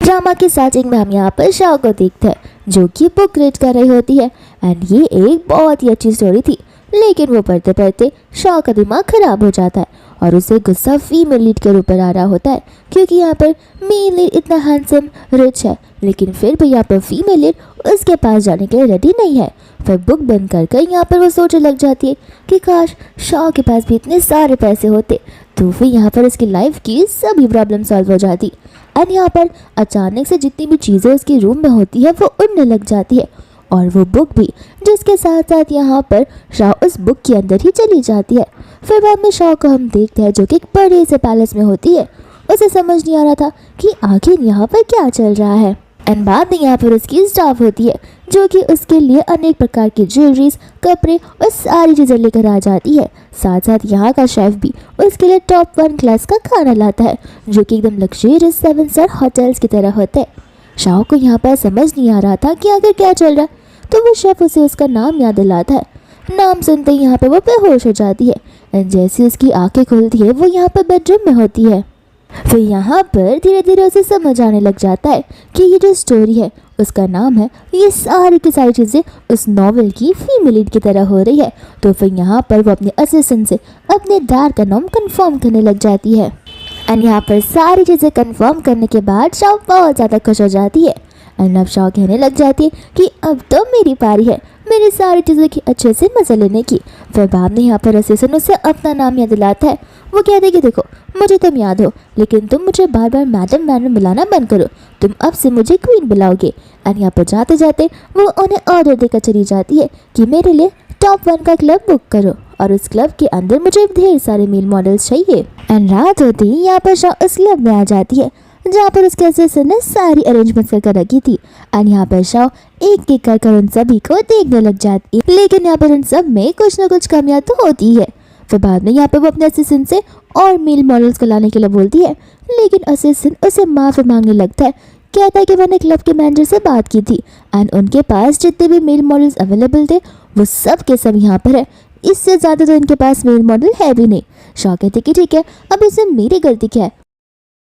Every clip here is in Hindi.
ड्रामा की स्टार्टिंग में हम यहाँ पर शाओ को देखते हैं जो कि बुक रीड कर रही होती है एंड ये एक बहुत ही अच्छी स्टोरी थी, लेकिन वो पढ़ते पढ़ते शाओ का दिमाग खराब हो जाता है और उसे गुस्सा फीमेल लीड के ऊपर आ रहा होता है क्योंकि यहाँ पर मेल लीड इतना हैंडसम रिच है, लेकिन फिर भी यहाँ पर फीमेल लीड उसके पास जाने के लिए रेडी नहीं है। फिर बुक बंद कर यहाँ पर वो सोचने लग जाती है कि काश शाओ के पास भी इतने सारे पैसे होते तो फिर यहाँ पर उसकी लाइफ की सभी प्रॉब्लम सॉल्व हो जाती। एंड यहाँ पर अचानक से जितनी भी चीज़ें उसके रूम में होती है वो उड़ने लग जाती है और वो बुक भी, जिसके साथ साथ यहाँ पर शाओ उस बुक के अंदर ही चली जाती है। फिर बाद में शाओ को हम देखते हैं जो कि एक बड़े से पैलेस में होती है। उसे समझ नहीं आ रहा था कि आखिर यहाँ पर क्या चल रहा है। एंड बाद में यहाँ पर उसकी स्टाफ होती है जो कि उसके लिए अनेक प्रकार की ज्वेलरीज, कपड़े और सारी चीज़ें लेकर आ जाती है। साथ साथ यहाँ का शेफ भी उसके लिए टॉप 1 क्लास का खाना लाता है जो कि एकदम लग्जरियस 7 स्टार होटल्स की तरह होते हैं। शाओ को यहाँ पर समझ नहीं आ रहा था कि आखिर क्या चल रहा है, तो वो शेफ उसे उसका नाम याद दिलाता है। नाम सुनते ही यहाँ पर वो बेहोश हो जाती है एंड जैसे उसकी आंखें खुलती है वो यहाँ पर बेडरूम में होती है। फिर यहाँ पर धीरे धीरे उसे समझ आने लग जाता है कि ये जो स्टोरी है उसका नाम है, ये सारी की सारी चीज़ें उस नॉवेल की फीमेल लीड की तरह हो रही है। तो फिर यहाँ पर वो अपने असिस्टेंट से अपने डैड का नाम कंफर्म करने लग जाती है एंड यहाँ पर सारी चीज़ें कंफर्म करने के बाद शाओ बहुत ज़्यादा खुश हो जाती है एंड अब शाओ कहने लग जाती है कि अब तो मेरी पारी है मेरी सारी चीज़ों की अच्छे से मज़ा लेने की। फिर बाद में यहाँ पर असिस्टेंट उसे अपना नाम याद दिलाता है। वो कहते हैं कि देखो मुझे तुम याद हो, लेकिन तुम मुझे बार बार मैडम मैडम बुलाना बंद करो, तुम अब से मुझे क्वीन बुलाओगे। एंड यहाँ पर जाते जाते वो उन्हें ऑर्डर देकर चली जाती है कि मेरे लिए टॉप 1 का क्लब बुक करो और उस क्लब के अंदर मुझे ढेर सारे मेल मॉडल्स चाहिए। एंड रात होती ही यहाँ पर शाओ उस क्लब में आ जाती है जहाँ पर उसके असिस्टेंट ने सारी अरेंजमेंट्स कर रखी थी। एंड यहाँ पर शाओ एक एक कर उन सभी को देखने लग जाती है, लेकिन यहाँ पर उन सब में कुछ ना कुछ कमियां तो होती है। फिर बाद में यहाँ पर वो अपने असिस्टेंट से और मेल मॉडल्स को लाने के लिए बोलती है, लेकिन असिस्टेंट उसे माफ़ी मांगने लगता है। कहता है कि मैंने क्लब के मैनेजर से बात की थी एंड उनके पास जितने भी मेल मॉडल्स अवेलेबल थे वो सब के सब यहाँ पर है, इससे ज़्यादा तो इनके पास मेल मॉडल है भी नहीं। शाओ कहते कि ठीक है, अब इसमें मेरी गलती क्या है,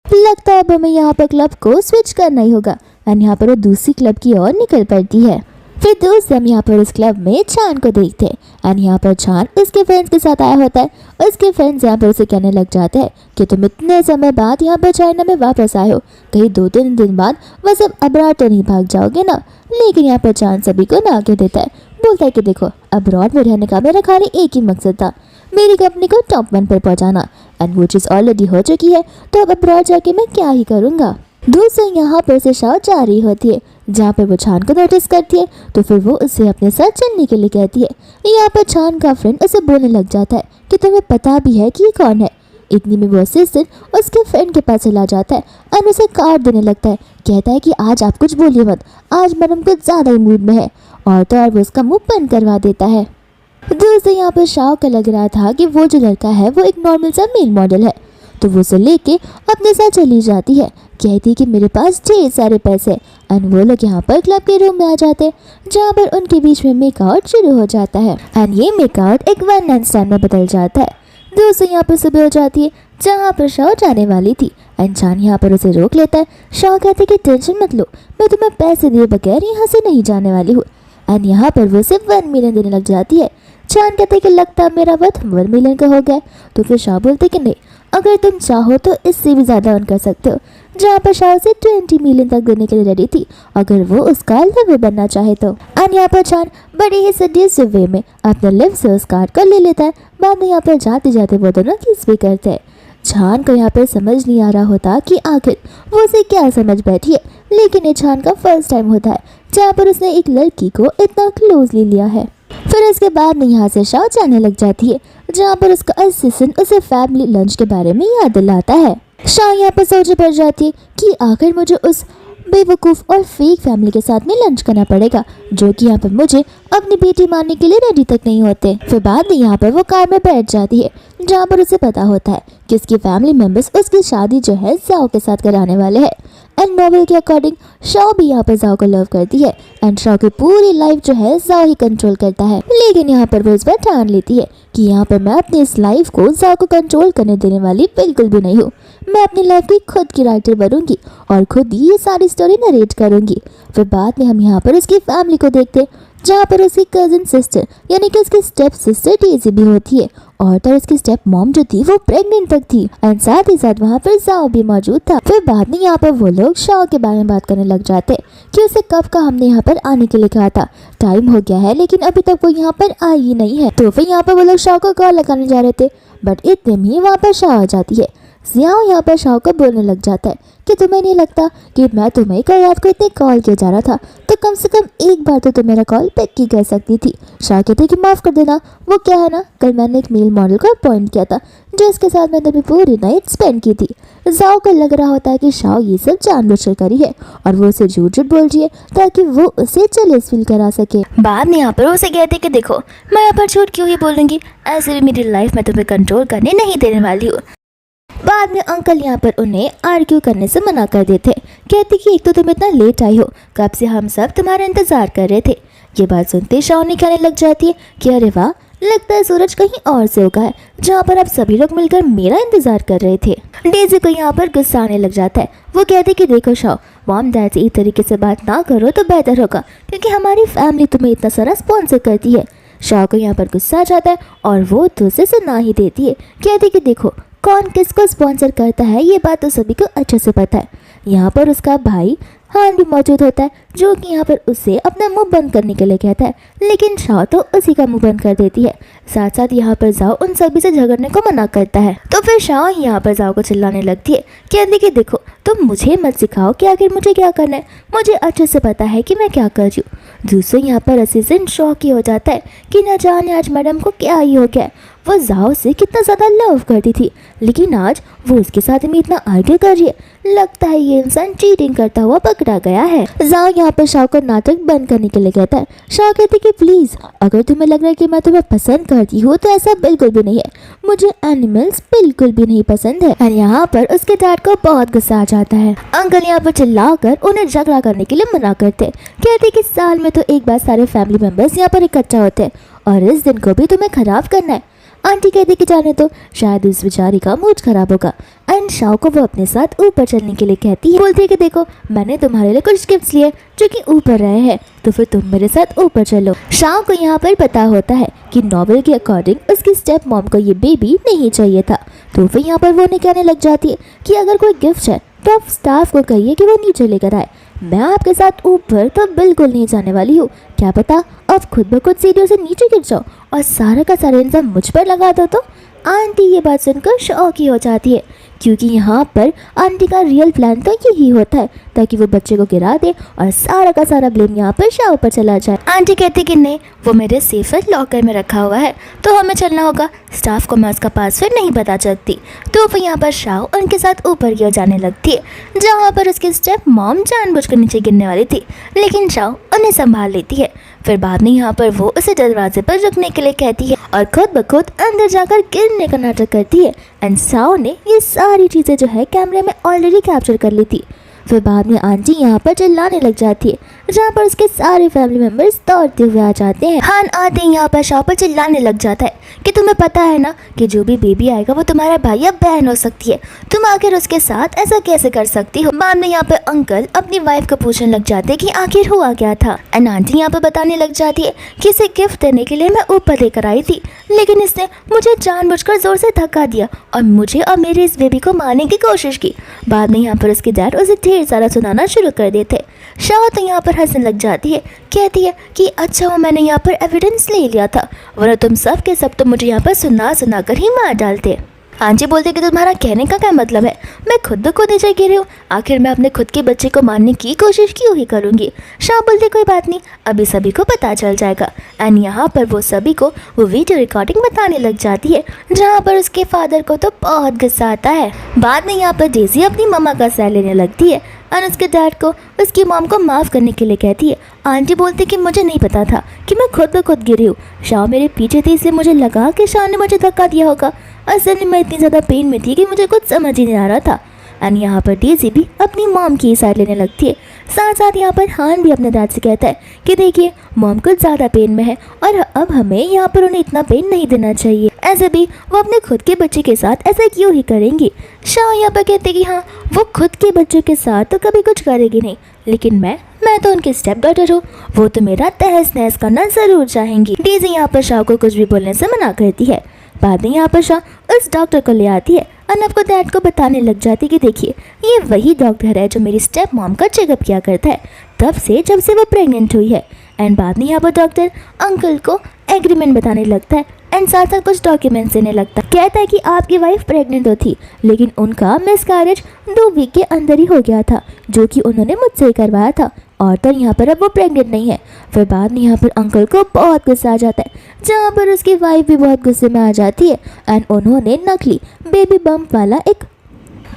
लगता है अब हमें यहाँ पर क्लब को स्विच करना ही होगा। एंड यहाँ पर वो दूसरी क्लब की ओर निकल पड़ती है। फिर दोस्त हम यहाँ पर उस क्लब में चान को देखते हैं एंड यहाँ पर चान उसके फ्रेंड्स के साथ आया होता है। उसके फ्रेंड्स यहाँ पर उसे कहने लग जाते हैं कि तुम इतने समय बाद यहाँ पर चाइना में वापस आए हो, कहीं 2-3 दिन बाद वह सब अब्रॉड तो नहीं भाग जाओगे ना। लेकिन यहाँ पर चान सभी को ना कह देता है, बोलता है कि देखो अब्रॉड में रहने का मेरा खाली एक ही मकसद था, मेरी कंपनी को टॉप 1 पर पहुँचाना, एंड वो चीज़ ऑलरेडी हो चुकी है, तो अब अब्रॉड जाके मैं क्या ही करूँगा। दूसरे यहाँ पर से शाओ जा रही होती है जहाँ पर वो छान को नोटिस करती है, तो फिर वो उससे अपने साथ चलने के लिए कहती है। यहाँ पर छान का फ्रेंड उसे बोलने लग जाता है कि तुम्हें पता भी है कि ये कौन है। इतनी में वो असिस्टेंट उसके फ्रेंड के पास चला जाता है और उसे कार्ड देने लगता है। कहता है कि आज आप कुछ बोलिए मत, आज मैडम कुछ ज़्यादा ही मूड में है, और तो और वो उसका मुँह बंद करवा देता है। दोस्तों यहाँ पर शाओ को लग रहा था कि वो जो लड़का है वो एक नॉर्मल सा मेल मॉडल है, तो वो उसे लेके अपने साथ चली जाती है। कहती है कि मेरे पास ढेर सारे पैसे एंड वो लोग यहाँ पर क्लब के रूम में आ जाते हैं जहाँ पर उनके बीच में मेकआउट शुरू हो जाता है एंड ये मेकआउट एक 1 नाइट स्टैंड में बदल जाता है। दोस्तों यहाँ पर सुबह हो जाती है जहाँ पर शाओ जाने वाली थी एंड चान यहाँ पर उसे रोक लेता है। शाओ कहते कि टेंशन मत लो, मैं तुम्हें पैसे दिए बगैर यहाँ से नहीं जाने वाली हूँ। एंड यहाँ पर वो सिर्फ 1 मिलियन देने लग जाती है। चान कहते कि लगता है मेरा वर्थ 1 मिलियन का हो गया। तो फिर शाओ बोलते कि नहीं, अगर तुम चाहो तो इससे भी ज़्यादा अर्न कर सकते हो। जहाँ पर शाओ से 20 मिलियन तक देने के लिए रेडी थी अगर वो उसका लवर बनना चाहे तो। एंड यहाँ पर चान बड़े ही सडियस वे में अपने लिव से उस कार्ड को ले लेता है। बाद में यहाँ पर जाते जाते वो दोनों किस भी करते हैं। छान को यहाँ पर समझ नहीं आ रहा होता कि आखिर वो उसे क्या समझ बैठी है, लेकिन ये छान का फर्स्ट टाइम होता है जहाँ पर उसने एक लड़की को इतना क्लोजली लिया है। फिर इसके बाद में यहाँ से शाओ जाने लग जाती है जहाँ पर उसका असिस्टेंट उसे फैमिली लंच के बारे में याद दिलाता है। शाओ यहाँ पर सोचने पड़ जाती है कि आखिर मुझे उस बेवकूफ़ और फेक फैमिली के साथ में लंच करना पड़ेगा जो कि यहाँ पर मुझे अपनी बेटी मानने के लिए रेडी तक नहीं होते। फिर बाद में यहाँ पर वो कार में बैठ जाती है जहाँ पर उसे पता होता है कि उसकी फैमिली मेम्बर्स उसकी शादी जो है जाओ के साथ कराने वाले हैं। एंड नॉवेल के अकॉर्डिंग शाओ भी यहाँ पर जाओ को लव करती है एंड शाओ की पूरी लाइफ जो है जाओ ही कंट्रोल करता है। लेकिन यहाँ पर वो इस बार ठान लेती है कि यहाँ पर मैं अपनी इस लाइफ को जाओ को कंट्रोल करने देने वाली बिल्कुल भी नहीं हूँ। मैं अपनी लाइफ की खुद की राइटर बनूंगी और खुद ही ये सारी स्टोरी नरेट करूंगी। फिर बाद में हम यहाँ पर उसकी फैमिली को देखते, जहाँ पर उसकी कजिन सिस्टर यानी कि उसकी स्टेप सिस्टर डेजी भी होती है और तो उसकी स्टेप मॉम जो थी वो प्रेग्नेंट तक थी एंड साथ ही साथ वहाँ पर जाओ भी मौजूद था। फिर बाद में यहाँ पर वो लोग शाओ के बारे में बात करने लग जाते कि उसे कब का हमने यहाँ पर आने के लिए कहा था, टाइम हो गया है लेकिन अभी तक वो यहाँ पर आई ही नहीं है। तो फिर यहाँ पर वो लोग शाओ को कॉल लगाने जा रहे थे बट इतने में ही वहाँ पर शाओ आ जाती है। जियाओ यहाँ पर शाओ को बोलने लग जाता है कि तुम्हें नहीं लगता कि मैं तुम्हें कल रात को इतने कॉल किया जा रहा था तो कम से कम एक बार तो तुम मेरा कॉल पिक की कर सकती थी। शाओ कहते कि माफ़ कर देना, वो क्या है ना, कल मैंने एक मेल मॉडल को अपॉइंट किया था जिसके साथ मैंने अभी पूरी नाइट स्पेंड की थी। जाओ को लग रहा होता है कि शाओ ये सब जानबूझकर करी है और वो उसे झूठ झूठ बोल रही है ताकि वो उसे जेलस फील करा सके। बाद में यहाँ पर उसे कहते कि देखो मैं यहाँ पर झूठ क्यों ही बोलूँगी, ऐसे भी मेरी लाइफ में तुम्हें कंट्रोल करने नहीं देने वाली हूँ। बाद में अंकल यहाँ पर उन्हें आर्ग्यू करने से मना कर देते, कहते कि एक तो तुम इतना लेट आई हो, कब से हम सब तुम्हारा इंतजार कर रहे थे। ये बात सुनते शाओ ने कहने लग जाती है कि अरे वाह, लगता है सूरज कहीं और से उगा है जहाँ पर आप सभी लोग मिलकर मेरा इंतजार कर रहे थे। डेजी को यहाँ पर गुस्सा आने लग जाता है, वो कहते कि देखो शाओ, मॉम डैड से इस तरीके से बात ना करो तो बेहतर होगा क्योंकि हमारी फैमिली तुम्हें इतना सारा स्पॉन्सर करती है। शाओ को यहाँ पर गुस्सा आ जाता है और वो दूसरे से ना ही देती है, कहती कि देखो कौन किसको स्पॉन्सर करता है ये बात तो सभी को अच्छे से पता है। यहाँ पर उसका भाई हान भी मौजूद होता है जो कि यहाँ पर उसे अपना मुंह बंद करने के लिए कहता है लेकिन शाओ तो उसी का मुंह बंद कर देती है। साथ साथ यहाँ पर जाओ उन सभी से झगड़ने को मना करता है। तो फिर शाओ यहाँ पर जाओ को चिल्लाने लगती है, कहती कि देखो तुम मुझे मत सिखाओ कि आखिर मुझे क्या करना है, मुझे अच्छे से पता है कि मैं क्या कर रही हूँ। दूसरे यहाँ पर असिस्टेंट शॉक ही हो जाता है कि न जाने आज मैडम को क्या ही हो गया। वो जाओ से कितना ज़्यादा लव करती थी लेकिन आज वो उसके साथ में इतना आर्ग्यू कर रही है, लगता है ये इंसान चीटिंग करता हुआ पकड़ा गया है। जाओ यहाँ पर शाओ को नाटक बंद करने के लिए कहता है। शाओ कहती कि प्लीज़ अगर तुम्हें लग रहा है कि मैं तुम्हें पसंद करती हूँ तो ऐसा बिल्कुल भी नहीं है, मुझे एनिमल्स बिल्कुल भी नहीं पसंद है। और यहाँ पर उसके डैड को बहुत गुस्सा आ जाता है। अंकल यहाँ पर चिल्लाकर उन्हें झगड़ा करने के लिए मना करते, कहते कि साल में तो एक बार सारे फैमिली मेम्बर्स यहाँ पर इकट्ठा होते हैं और इस दिन को भी तुम्हें खराब करना है। आंटी कहती कि जाने तो शायद उस बेचारी का मूड खराब होगा एंड शाओ को वो अपने साथ ऊपर चलने के लिए कहती है, बोलती है कि देखो मैंने तुम्हारे लिए कुछ गिफ्ट्स लिए जो कि ऊपर रहे हैं तो फिर तुम मेरे साथ ऊपर चलो। शाओ को यहाँ पर पता होता है कि नॉवेल के अकॉर्डिंग उसकी स्टेप मॉम को ये बेबी नहीं चाहिए था। तो फिर यहाँ पर वो उन्हें कहने लग जाती है कि अगर कोई गिफ्ट है तो आप स्टाफ को कहिए कि वो नीचे लेकर आए, मैं आपके साथ ऊपर तो बिल्कुल नहीं जाने वाली हूँ। क्या पता अब खुद ब खुद सीढ़ियों से नीचे गिर जाओ और सारा का सारा इंसान मुझ पर लगा दो। तो आंटी ये बात सुनकर शॉक ही हो जाती है क्योंकि यहाँ पर आंटी का रियल प्लान तो यही होता है ताकि वो बच्चे को गिरा दे और सारा का सारा ब्लेम यहाँ पर शाओ पर चला जाए। आंटी कहती कि नहीं, वो मेरे सेफेस्ट लॉकर में रखा हुआ है तो हमें चलना होगा, स्टाफ को मैं उसका पासवर्ड नहीं पता चलती। तो फिर यहाँ पर शाओ उनके साथ ऊपर गिर जाने लगती है जहाँ पर उसकी स्टेप मॉम जानबूझकर नीचे गिरने वाली थी लेकिन शाओ उन्हें संभाल लेती है। फिर बाद में यहाँ पर वो उसे दरवाजे पर रुकने के लिए कहती है और खुद ब खुद अंदर जाकर गिरने का नाटक करती है एंड शाओ ने ये सारी चीज़ें जो है कैमरे में ऑलरेडी कैप्चर कर ली थी। फिर बाद में आंटी यहाँ पर चिल्लाने लग जाती है जहाँ पर उसके सारे फैमिली मेम्बर्स दौड़ते हुए आ जाते हैं। हान आते ही यहाँ पर शाओ पर चिल्लाने लग जाता है कि तुम्हें पता है ना कि जो भी बेबी आएगा वो तुम्हारा भाई या बहन हो सकती है, तुम आखिर उसके साथ ऐसा कैसे कर सकती हो। बाद में यहाँ पर अंकल अपनी वाइफ को पूछने लग जाते कि आखिर हुआ क्या था एंड आंटी यहाँ पर बताने लग जाती है कि इसे गिफ्ट देने के लिए मैं ऊपर लेकर आई थी लेकिन इसने मुझे जानबूझकर जोर से धक्का दिया और मुझे और मेरे इस बेबी को मारने की कोशिश की। बाद में यहाँ पर उसके डैड उसे ढेर सारा सुनाना शुरू कर देते। शाओ तो यहाँ पर हंसने लग जाती है, कहती है कि अच्छा वो मैंने यहाँ पर एविडेंस ले लिया था वरना तुम सब के सब तो मुझे यहाँ पर सुना कर ही मार डालते। आंटी बोलते कि तुम्हारा कहने का क्या मतलब है, मैं खुद को नीचे गिरी हूँ, आखिर मैं अपने खुद के बच्चे को मारने की कोशिश क्यों ही करूँगी। शाह बोलते कोई बात नहीं, अभी सभी को पता चल जाएगा एंड यहाँ पर वो सभी को वो वीडियो रिकॉर्डिंग बताने लग जाती है जहाँ पर उसके फादर को तो बहुत गुस्सा आता है। बाद में यहाँ पर डेजी अपनी मम्मा का सह लेने लगती है और उसके डैड को उसकी मॉम को माफ़ करने के लिए कहती है। आंटी बोलती कि मुझे नहीं पता था कि मैं खुद ब खुद गिरी हूँ, शाह मेरे पीछे थी इसलिए मुझे लगा कि शाह ने मुझे धक्का दिया होगा, असल में मैं इतनी ज़्यादा पेन में थी कि मुझे कुछ समझ ही नहीं आ रहा था। एंड यहाँ पर डेजी भी अपनी मॉम की साइड लेने लगती है। साथ साथ यहाँ पर हान भी अपने डैड से कहता है कि देखिए मॉम कुछ ज़्यादा पेन में है और अब हमें यहाँ पर उन्हें इतना पेन नहीं देना चाहिए। ऐसे भी वो अपने खुद के बच्चे के साथ ऐसा क्यों ही करेंगी। शाह यहाँ पर कहते कि हाँ वो खुद के बच्चों के साथ तो कभी कुछ करेगी नहीं, लेकिन मैं तो उनकी स्टेप डॉटर हूँ, वो तो मेरा तहस नहस करना ज़रूर चाहेंगी। डेज़ी यहाँ पर शाह को कुछ भी बोलने से मना करती है। बाद में यहाँ पर शाह उस डॉक्टर को ले आती है और अपको डैड को बताने लग जाती कि देखिए ये वही डॉक्टर है जो मेरी स्टेप मॉम का चेकअप किया करता है जब से वो प्रेग्नेंट हुई है। एंड बाद में यहाँ पर डॉक्टर अंकल को एग्रीमेंट बताने लगता है एंड साथ साथ कुछ डॉक्यूमेंट्स देने लगता है। कहता है कि आपकी वाइफ प्रेग्नेंट तो थी, लेकिन उनका मिसकैरेज 2 वीक के अंदर ही हो गया था, जो कि उन्होंने मुझसे ही करवाया था, और तो यहाँ पर अब वो प्रेग्नेंट नहीं है। फिर बाद में यहाँ पर अंकल को बहुत गुस्सा आ जाता है, जहाँ पर उसकी वाइफ भी बहुत गुस्से में आ जाती है एंड उन्होंने नकली बेबी बम्प वाला एक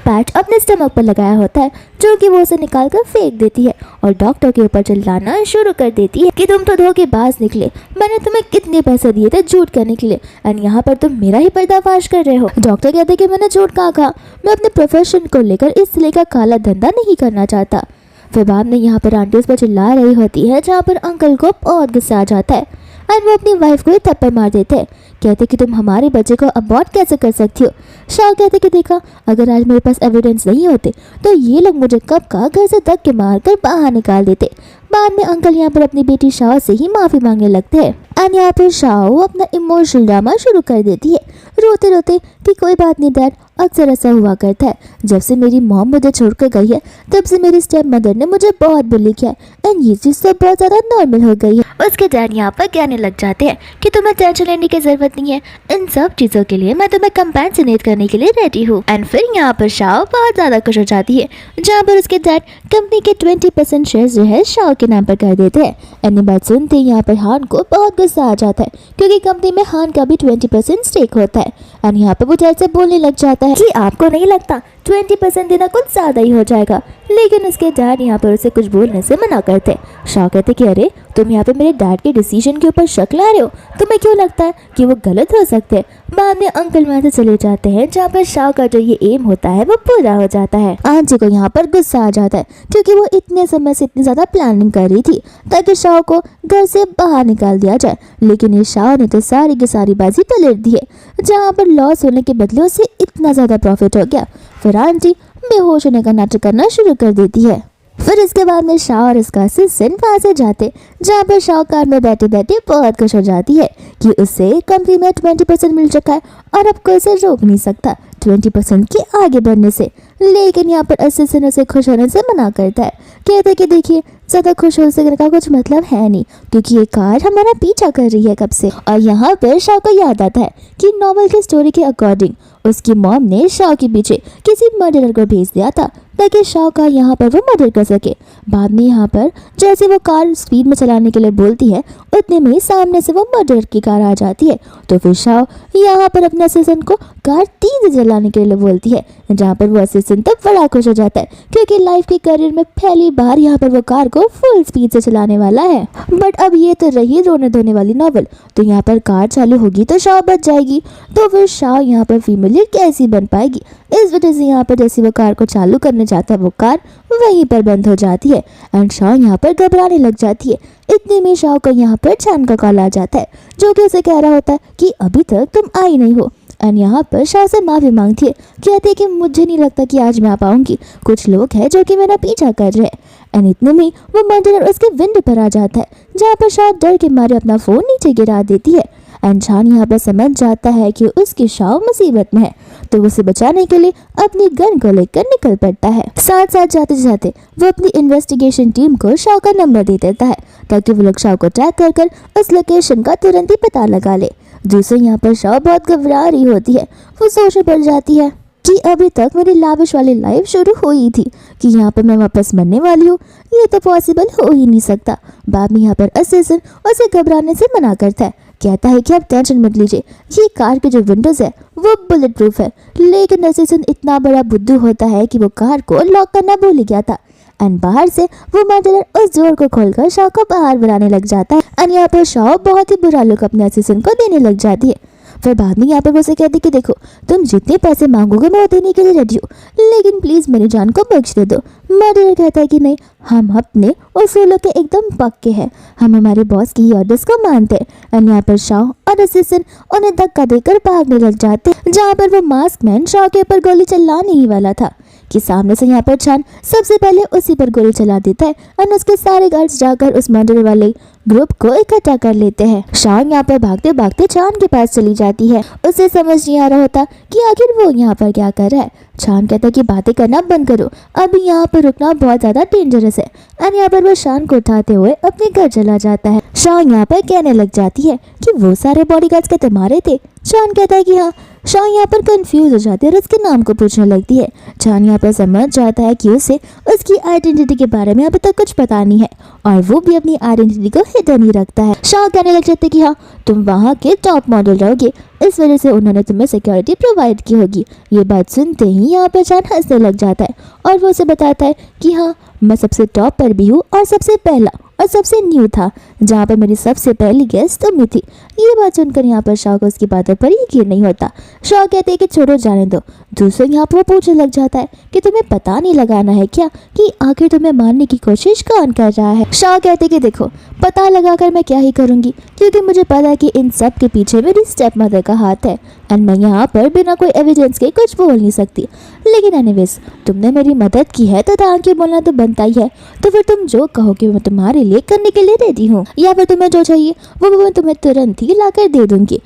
पैच अपने स्टमक पर लगाया होता है, जो कि वो उसे निकाल कर फेंक देती है और डॉक्टर के ऊपर चिल्लाना शुरू कर देती है कि तुम तो धोखेबाज निकले, मैंने तुम्हें कितने पैसे दिए थे झूठ करने के लिए एंड यहाँ पर तुम मेरा ही पर्दाफाश कर रहे हो। डॉक्टर कहते हैं कि मैंने झूठ कहाँ कहा, मैं अपने प्रोफेशन को लेकर इस तरह का काला धंधा नहीं करना चाहता। फिर बाद में यहाँ पर आंटी उस पर चिल्ला रही होती है, जहाँ पर अंकल को बहुत गुस्सा आ जाता है एंड वो अपनी वाइफ को ही थप्पड़ मार देते हैं। कहते कि तुम हमारे बच्चे को अबॉर्ट कैसे कर सकती हो। शाह कहते कि देखा, अगर आज मेरे पास एविडेंस नहीं होते तो ये लोग मुझे कब का घर से धक्के मार कर बाहर निकाल देते। बाद में अंकल यहाँ पर अपनी बेटी शाह से ही माफ़ी मांगने लगते हैं एंड यहाँ पर शाह अपना इमोशनल ड्रामा शुरू कर देती है, रोते रोते कि कोई बात नहीं डैड, अक्सर ऐसा हुआ करता है, जब से मेरी मॉम मुझे छोड़कर गई है तब से मेरी स्टेप मदर ने मुझे बहुत बुली किया एंड ये चीज़ तो बहुत ज़्यादा नॉर्मल हो गई है। उसके डैड यहाँ पर कहने लग जाते हैं कि तुम्हें टेंशन लेने की जरूरत नहीं है, इन सब चीज़ों के लिए मैं तुम्हें कंपेंसेट करने के लिए रेडी हूँ। एंड फिर यहाँ पर शाह बहुत ज़्यादा खुश हो जाती है, जहाँ पर उसके डैड कंपनी के 20% शेयर जो है शाह के नाम पर कर देते हैं। एंड बात सुनते यहाँ पर हान को बहुत गुस्सा आ जाता है, क्योंकि कंपनी में हान का भी 20% स्टेक होता है एंड यहाँ पर वो डैड से बोलने लग जाता है कि आपको नहीं लगता 20% देना कुछ ज़्यादा ही हो जाएगा, लेकिन उसके डैड यहाँ पर उसे कुछ बोलने से मना करते। शाह कहते कि अरे तुम यहाँ पे मेरे डैड के डिसीजन के ऊपर शक ला रहे हो, तुम्हें क्यों लगता है कि वो गलत हो सकते हैं। बाद में अंकल वहाँ से चले जाते हैं, जहाँ पर शाह का जो ये एम होता है वो पूरा हो जाता है। आंटी को यहाँ पर गुस्सा आ जाता है, क्योंकि वो इतने समय से इतनी ज़्यादा प्लानिंग कर रही थी ताकि शाह को घर से बाहर निकाल दिया जाए, लेकिन ये शाह ने तो सारी की सारी बाजी पलट दी है, जहाँ पर लॉस होने के बदले उसे इतना ज़्यादा प्रॉफिट हो गया। फिर आंटी बेहोश होने का नाटक करना शुरू कर देती है। फिर इसके बाद में शाह और उसका असिस्टेंट वहाँ से जाते, जहाँ पर शाह कार में बैठे बैठे बहुत खुश हो जाती है कि उसे कंपनी में 20% मिल चुका है और अब कोई उसे रोक नहीं सकता 20% के आगे बढ़ने से। लेकिन यहाँ पर असिस्टेंट उसे खुश होने से मना करता है, कहते कि देखिए ज़्यादा खुश होने का कुछ मतलब है नहीं, क्योंकि ये कार हमारा पीछा कर रही है कब से। और यहाँ पर शाह को याद आता है कि नॉवल की स्टोरी के अकॉर्डिंग उसकी मॉम ने शाह के पीछे किसी मर्डरर को भेज दिया था ताकि शाह का यहाँ पर वो मर्डर कर सके। बाद में यहाँ पर जैसे वो कार स्पीड में चलाने के लिए बोलती है, उतने में सामने से वो मर्डर की कार आ जाती है। तो फिर शाह यहाँ पर अपने असिस्टेंट को कार तेज चलाने के लिए बोलती है, जहाँ पर वो असिस्टेंट तब बड़ा खुश हो जाता है, क्योंकि लाइफ के करियर में पहली बार यहाँ पर वो कार को फुल स्पीड से चलाने वाला है। बट अब ये तो रही रोने धोने वाली नॉवल, तो यहाँ पर कार चालू होगी तो शाह बच जाएगी, तो फिर शाह यहाँ पर फीमेल कैसी बन पाएगी। इस वजह से यहाँ पर जैसे वो कार को चालू करने जाता है, वो कार वहीं पर बंद हो जाती है एंड शाह यहाँ पर घबराने लग जाती है। इतने में शाह को यहाँ पर चांद का कॉल आ जाता है, जो कि उसे कह रहा होता है कि अभी तक तुम आई नहीं हो। एंड यहाँ पर शाह से माफ़ी मांगती है, कहती है कि मुझे नहीं लगता कि आज मैं आ पाऊंगी, कुछ लोग हैं जो कि मेरा पीछा कर रहे हैं। एंड इतने में वो मर्डरर उसके विंडो पर आ जाता है, जहाँ पर शाह डर के मारे अपना फ़ोन नीचे गिरा देती है एंड शाह यहाँ पर समझ जाता है कि उसकी शाह मुसीबत में है, तो उसे बचाने के लिए अपनी गन को लेकर निकल पड़ता है। साथ साथ जाते जाते वो अपनी इन्वेस्टिगेशन टीम को शाह का नंबर दे देता है, ताकि वो लोग शाह को ट्रैक कर कर उस लोकेशन का तुरंत ही पता लगा ले। दूसरे यहाँ पर शाह बहुत घबरा रही होती है, वो सोचने पड़ जाती है कि अभी तक मेरी लाविश वाली लाइफ शुरू हुई थी कि यहाँ पर मैं वापस मरने वाली हूँ, ये तो पॉसिबल हो ही नहीं सकता। बाद में यहाँ पर असिस्टेंट उसे घबराने से मना करता है, कहता है कि आप टेंशन मत लीजिए, ये कार के जो विंडोज है वो बुलेट प्रूफ है। लेकिन असिस्टेंट इतना बड़ा बुद्धू होता है कि वो कार को लॉक करना भूल गया था एंड बाहर से वो मर्डरर उस डोर को खोलकर शाह को बाहर बुलाने लग जाता है एंड यहाँ पर शाह बहुत ही बुरा लुक अपने असिस्टेंट को देने लग जाती है। फिर बाद में यहाँ पर वो उसे कहती कि देखो तुम जितने पैसे मांगोगे मैं वो देने के लिए रेडी हूँ, लेकिन प्लीज़ मेरी जान को बख्श दे दो। मर्डरर कहता है कि नहीं, हम अपने उसूलों के एकदम पक्के हैं, हम हमारे बॉस की ऑर्डर्स को मानते हैं। एंड यहाँ पर शाह और असिस्टेंट उन्हें धक्का देकर भागने लग जाते हैं, जहाँ पर वो मास्क मैन शाह के ऊपर गोली चलाने ही वाला था कि सामने से यहाँ पर चान सबसे पहले उसी पर गोली चला देता है और उसके सारे गार्ड्स जाकर उस मर्डर वाले ग्रुप को इकट्ठा कर लेते हैं। शाह यहाँ पर भागते भागते चान के पास चली जाती है। उसे समझ नहीं आ रहा होता कि आखिर वो यहाँ पर क्या कर रहा है। चान कहता है कि बातें करना बंद करो, अभी यहाँ पर रुकना बहुत ज्यादा डेंजरस है। और यहाँ पर वो शान को उठाते हुए अपने घर चला जाता है। शाह यहाँ पर कहने लग जाती है कि वो सारे बॉडीगार्ड्स के तुम्हारे थे। चान कहता है कि हाँ। शाह यहाँ पर कंफ्यूज हो जाती है और उसके नाम को पूछने लगती है। चान यहाँ पर समझ जाता है कि उसे उसकी आइडेंटिटी के बारे में अभी तक कुछ पता नहीं है और वो भी अपनी आइडेंटिटी को हिडन ही रखता है। शाह कहने लग जाते कि हाँ तुम वहाँ के टॉप मॉडल रहोगे, इस वजह से उन्होंने तुम्हें सिक्योरिटी प्रोवाइड की होगी। ये बात सुनते ही यहाँ पर चान हंसने लग जाता है और वो उसे बताता है कि हाँ मैं सबसे टॉप पर भी हूँ और सबसे पहला और सबसे न्यू था, जहाँ पर मेरी सबसे पहली गेस्ट तुम ही थी। ये बात सुनकर यहाँ पर शाह को उसकी बातों पर यकीन नहीं होता। शाह कहते हैं कि छोड़ो जाने दो। दूसरों यहाँ पर वो पूछने लग जाता है कि तुम्हें पता नहीं लगाना है क्या कि आखिर तुम्हें मारने की कोशिश कौन कर रहा है। शाह कहते कि देखो पता लगाकर मैं क्या ही करूँगी, क्योंकि मुझे पता है कि इन सब के पीछे मेरी स्टेप मदर का हाथ है एंड मैं यहाँ पर बिना कोई एविडेंस के कुछ बोल नहीं सकती। लेकिन एनीवेज तुमने मेरी मदद की है तो आंखें बोलना तो बनता ही है, तो फिर तुम जो कहोगे मैं तुम्हारे लिए करने के लिए रेडी हूँ, या फिर तुम्हें जो चाहिए वो मैं तुम्हें तुरंत ही लाकर दे दूंगी।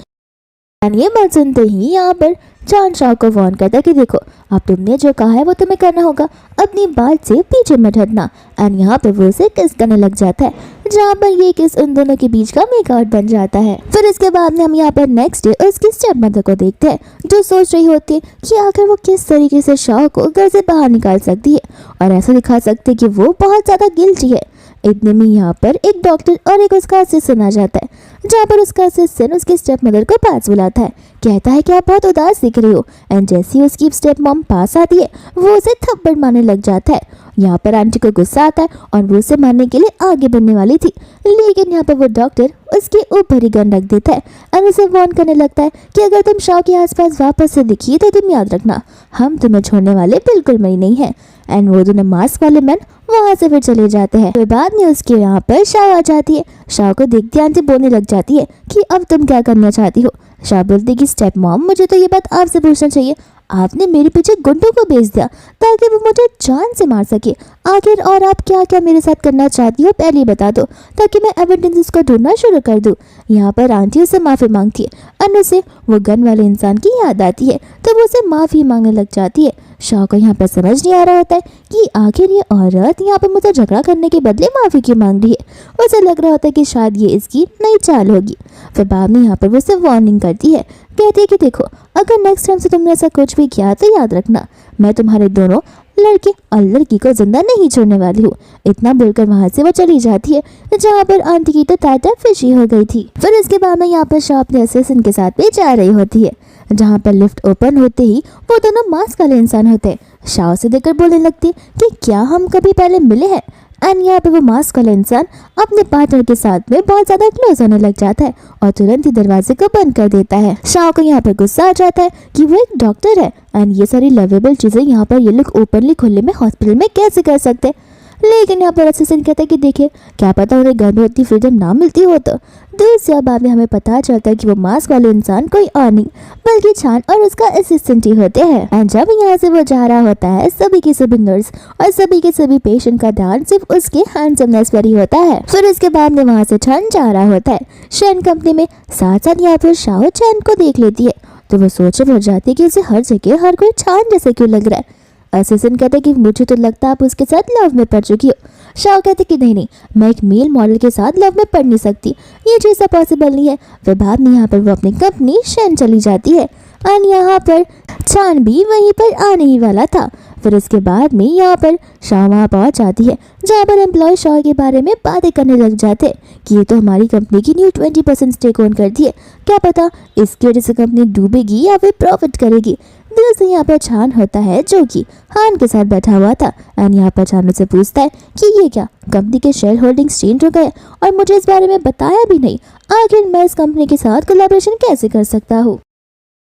ये बात सुनते ही यहाँ पर चांद शाह को वार्न करता है कि देखो अब तुमने जो कहा है वो तुम्हें करना होगा, अपनी बात से पीछे मत हटना। एंड यहाँ पर वो उसे किस करने लग जाता है, जहाँ पर ये किस उन दोनों के बीच का मेकआउट बन जाता है। फिर इसके बाद में हम यहाँ पर नेक्स्ट डे उसकी स्टेप मदर को देखते हैं, जो सोच रही होती है कि आखिर वो किस तरीके से शाह को घर से बाहर निकाल सकती है और ऐसा दिखा सकते कि वो बहुत ज़्यादा गिल्टी है। इतने में यहाँ पर एक डॉक्टर और एक उसका असिस्टेंट आ जाता है, जहाँ पर उसका असिस्टेंट उसकी स्टेप मदर को पास बुलाता है, कहता है कि आप बहुत उदास दिख रही हो। एंड जैसे ही उसकी स्टेप मॉम पास आती है वो उसे थप्पड़ मारने लग जाता है। यहाँ पर आंटी को गुस्सा आता है और वो उसे मारने के लिए आगे बढ़ने वाली थी, लेकिन यहाँ पर वो डॉक्टर उसके ऊपर ही गन रख देता है और उसे वार्न करने लगता है कि अगर तुम शाह के आसपास वापस से दिखी तो तुम याद रखना हम तुम्हें छोड़ने वाले बिल्कुल भी नहीं है। एंड वो दोनों मास्क वाले मैन वहाँ से फिर चले जाते हैं। फिर बाद में उसके यहाँ पर शाह आ जाती है। शाह को देखते आंटी बोलने लग जाती है कि अब तुम क्या करना चाहती हो। शाह बोलती कि स्टेप मॉम मुझे तो ये बात आपसे पूछना चाहिए, आपने मेरे पीछे गुंडों को भेज दिया ताकि वो मुझे जान से मार सके, आखिर और आप क्या क्या मेरे साथ करना चाहती हो पहले बता दो ताकि मैं एविडेंस को ढूंढना शुरू कर दूं। यहाँ पर आंटी उसे माफ़ी मांगती है और उसे वो गन वाले इंसान की याद आती है तो वो उसे माफ़ी मांगने लग जाती है। शाह को यहाँ पर समझ नहीं आ रहा होता है कि आखिर ये औरत यहाँ पर मुझे झगड़ा करने के बदले माफ़ी क्यों मांग रही है। उसे लग रहा होता है कि शायद ये इसकी नई चाल होगी। फिर बाद में यहाँ पर वो उसे वार्निंग करती है, कहती है कि देखो अगर नेक्स्ट टाइम से तुमने ऐसा कुछ भी किया तो याद रखना मैं तुम्हारे दोनों लड़के और लड़की को जिंदा नहीं छोड़ने वाली हूँ। इतना बोलकर वहाँ से वो चली जाती है, जहाँ पर आंटी की तो टाटा फिशी हो गई थी। फिर इसके बाद में यहाँ पर शाह अपने असिस्टेंट के साथ भी जा रही होती है, जहाँ पर लिफ्ट ओपन होते ही वो दोनों मास्क वाले इंसान होते हैं। शाह से देखकर बोलने लगती है कि क्या हम कभी पहले मिले हैं। एंड यहाँ पे वो मास्क वाला इंसान अपने पार्टनर के साथ में बहुत ज्यादा क्लोज होने लग जाता है और तुरंत ही दरवाजे को बंद कर देता है। शाह को यहाँ पर गुस्सा आ जाता है कि वो एक डॉक्टर है एंड ये सारी लवेबल चीजें यहाँ पर ये लोग ओपनली खुले में हॉस्पिटल में कैसे कर सकते हैं। लेकिन यहाँ पर असिस्टेंट कहता है कि देखिए क्या पता उन्हें घर में उतनी फ्रीडम ना मिलती हो। तो दूसरी बात में हमें पता चलता है कि वो मास्क वाले इंसान कोई और नहीं बल्कि छान और उसका असिस्टेंट ही होते हैं। एंड जब यहाँ से वो जा रहा होता है सभी के सभी नर्स और सभी के सभी पेशेंट का ध्यान सिर्फ उसके हैंडसमनेस पर ही होता है। फिर उसके बाद में वहाँ से छान जा रहा होता है शैन कंपनी में। साथ साथ यहाँ पर शाह छान को देख लेती है तो वो सोचे पड़ जाती है कि उसे हर जगह हर कोई छान जैसे क्यों लग रहा है। असिस्टेंट कहते कि मुझे तो लगता है आप उसके साथ लव में पड़ चुकी हो। शाह कहते कि नहीं मैं एक मेल मॉडल के साथ लव में पड़ नहीं सकती, ये चीज़ पॉसिबल नहीं है। फिर बाद में यहाँ पर वो अपनी कंपनी शैन चली जाती है और यहाँ पर चान भी वहीं पर आने ही वाला था। फिर इसके बाद में यहाँ पर शाह वहाँ पहुँच जाती है, जहाँ पर एम्प्लॉय शाह के बारे में बातें करने लग जाते हैं कि ये तो हमारी कंपनी की न्यू 20% स्टेक ओन करती है, क्या पता इसकी वजह से कंपनी डूबेगी या फिर प्रॉफिट करेगी। दिल से यहाँ पर छान होता है जो कि हान के साथ बैठा हुआ था। एंड यहाँ पर छान से पूछता है कि ये क्या, कंपनी के शेयर होल्डिंग्स चेंज हो गए और मुझे इस बारे में बताया भी नहीं, आखिर मैं इस कंपनी के साथ कोलैबोरेशन कैसे कर सकता हूँ।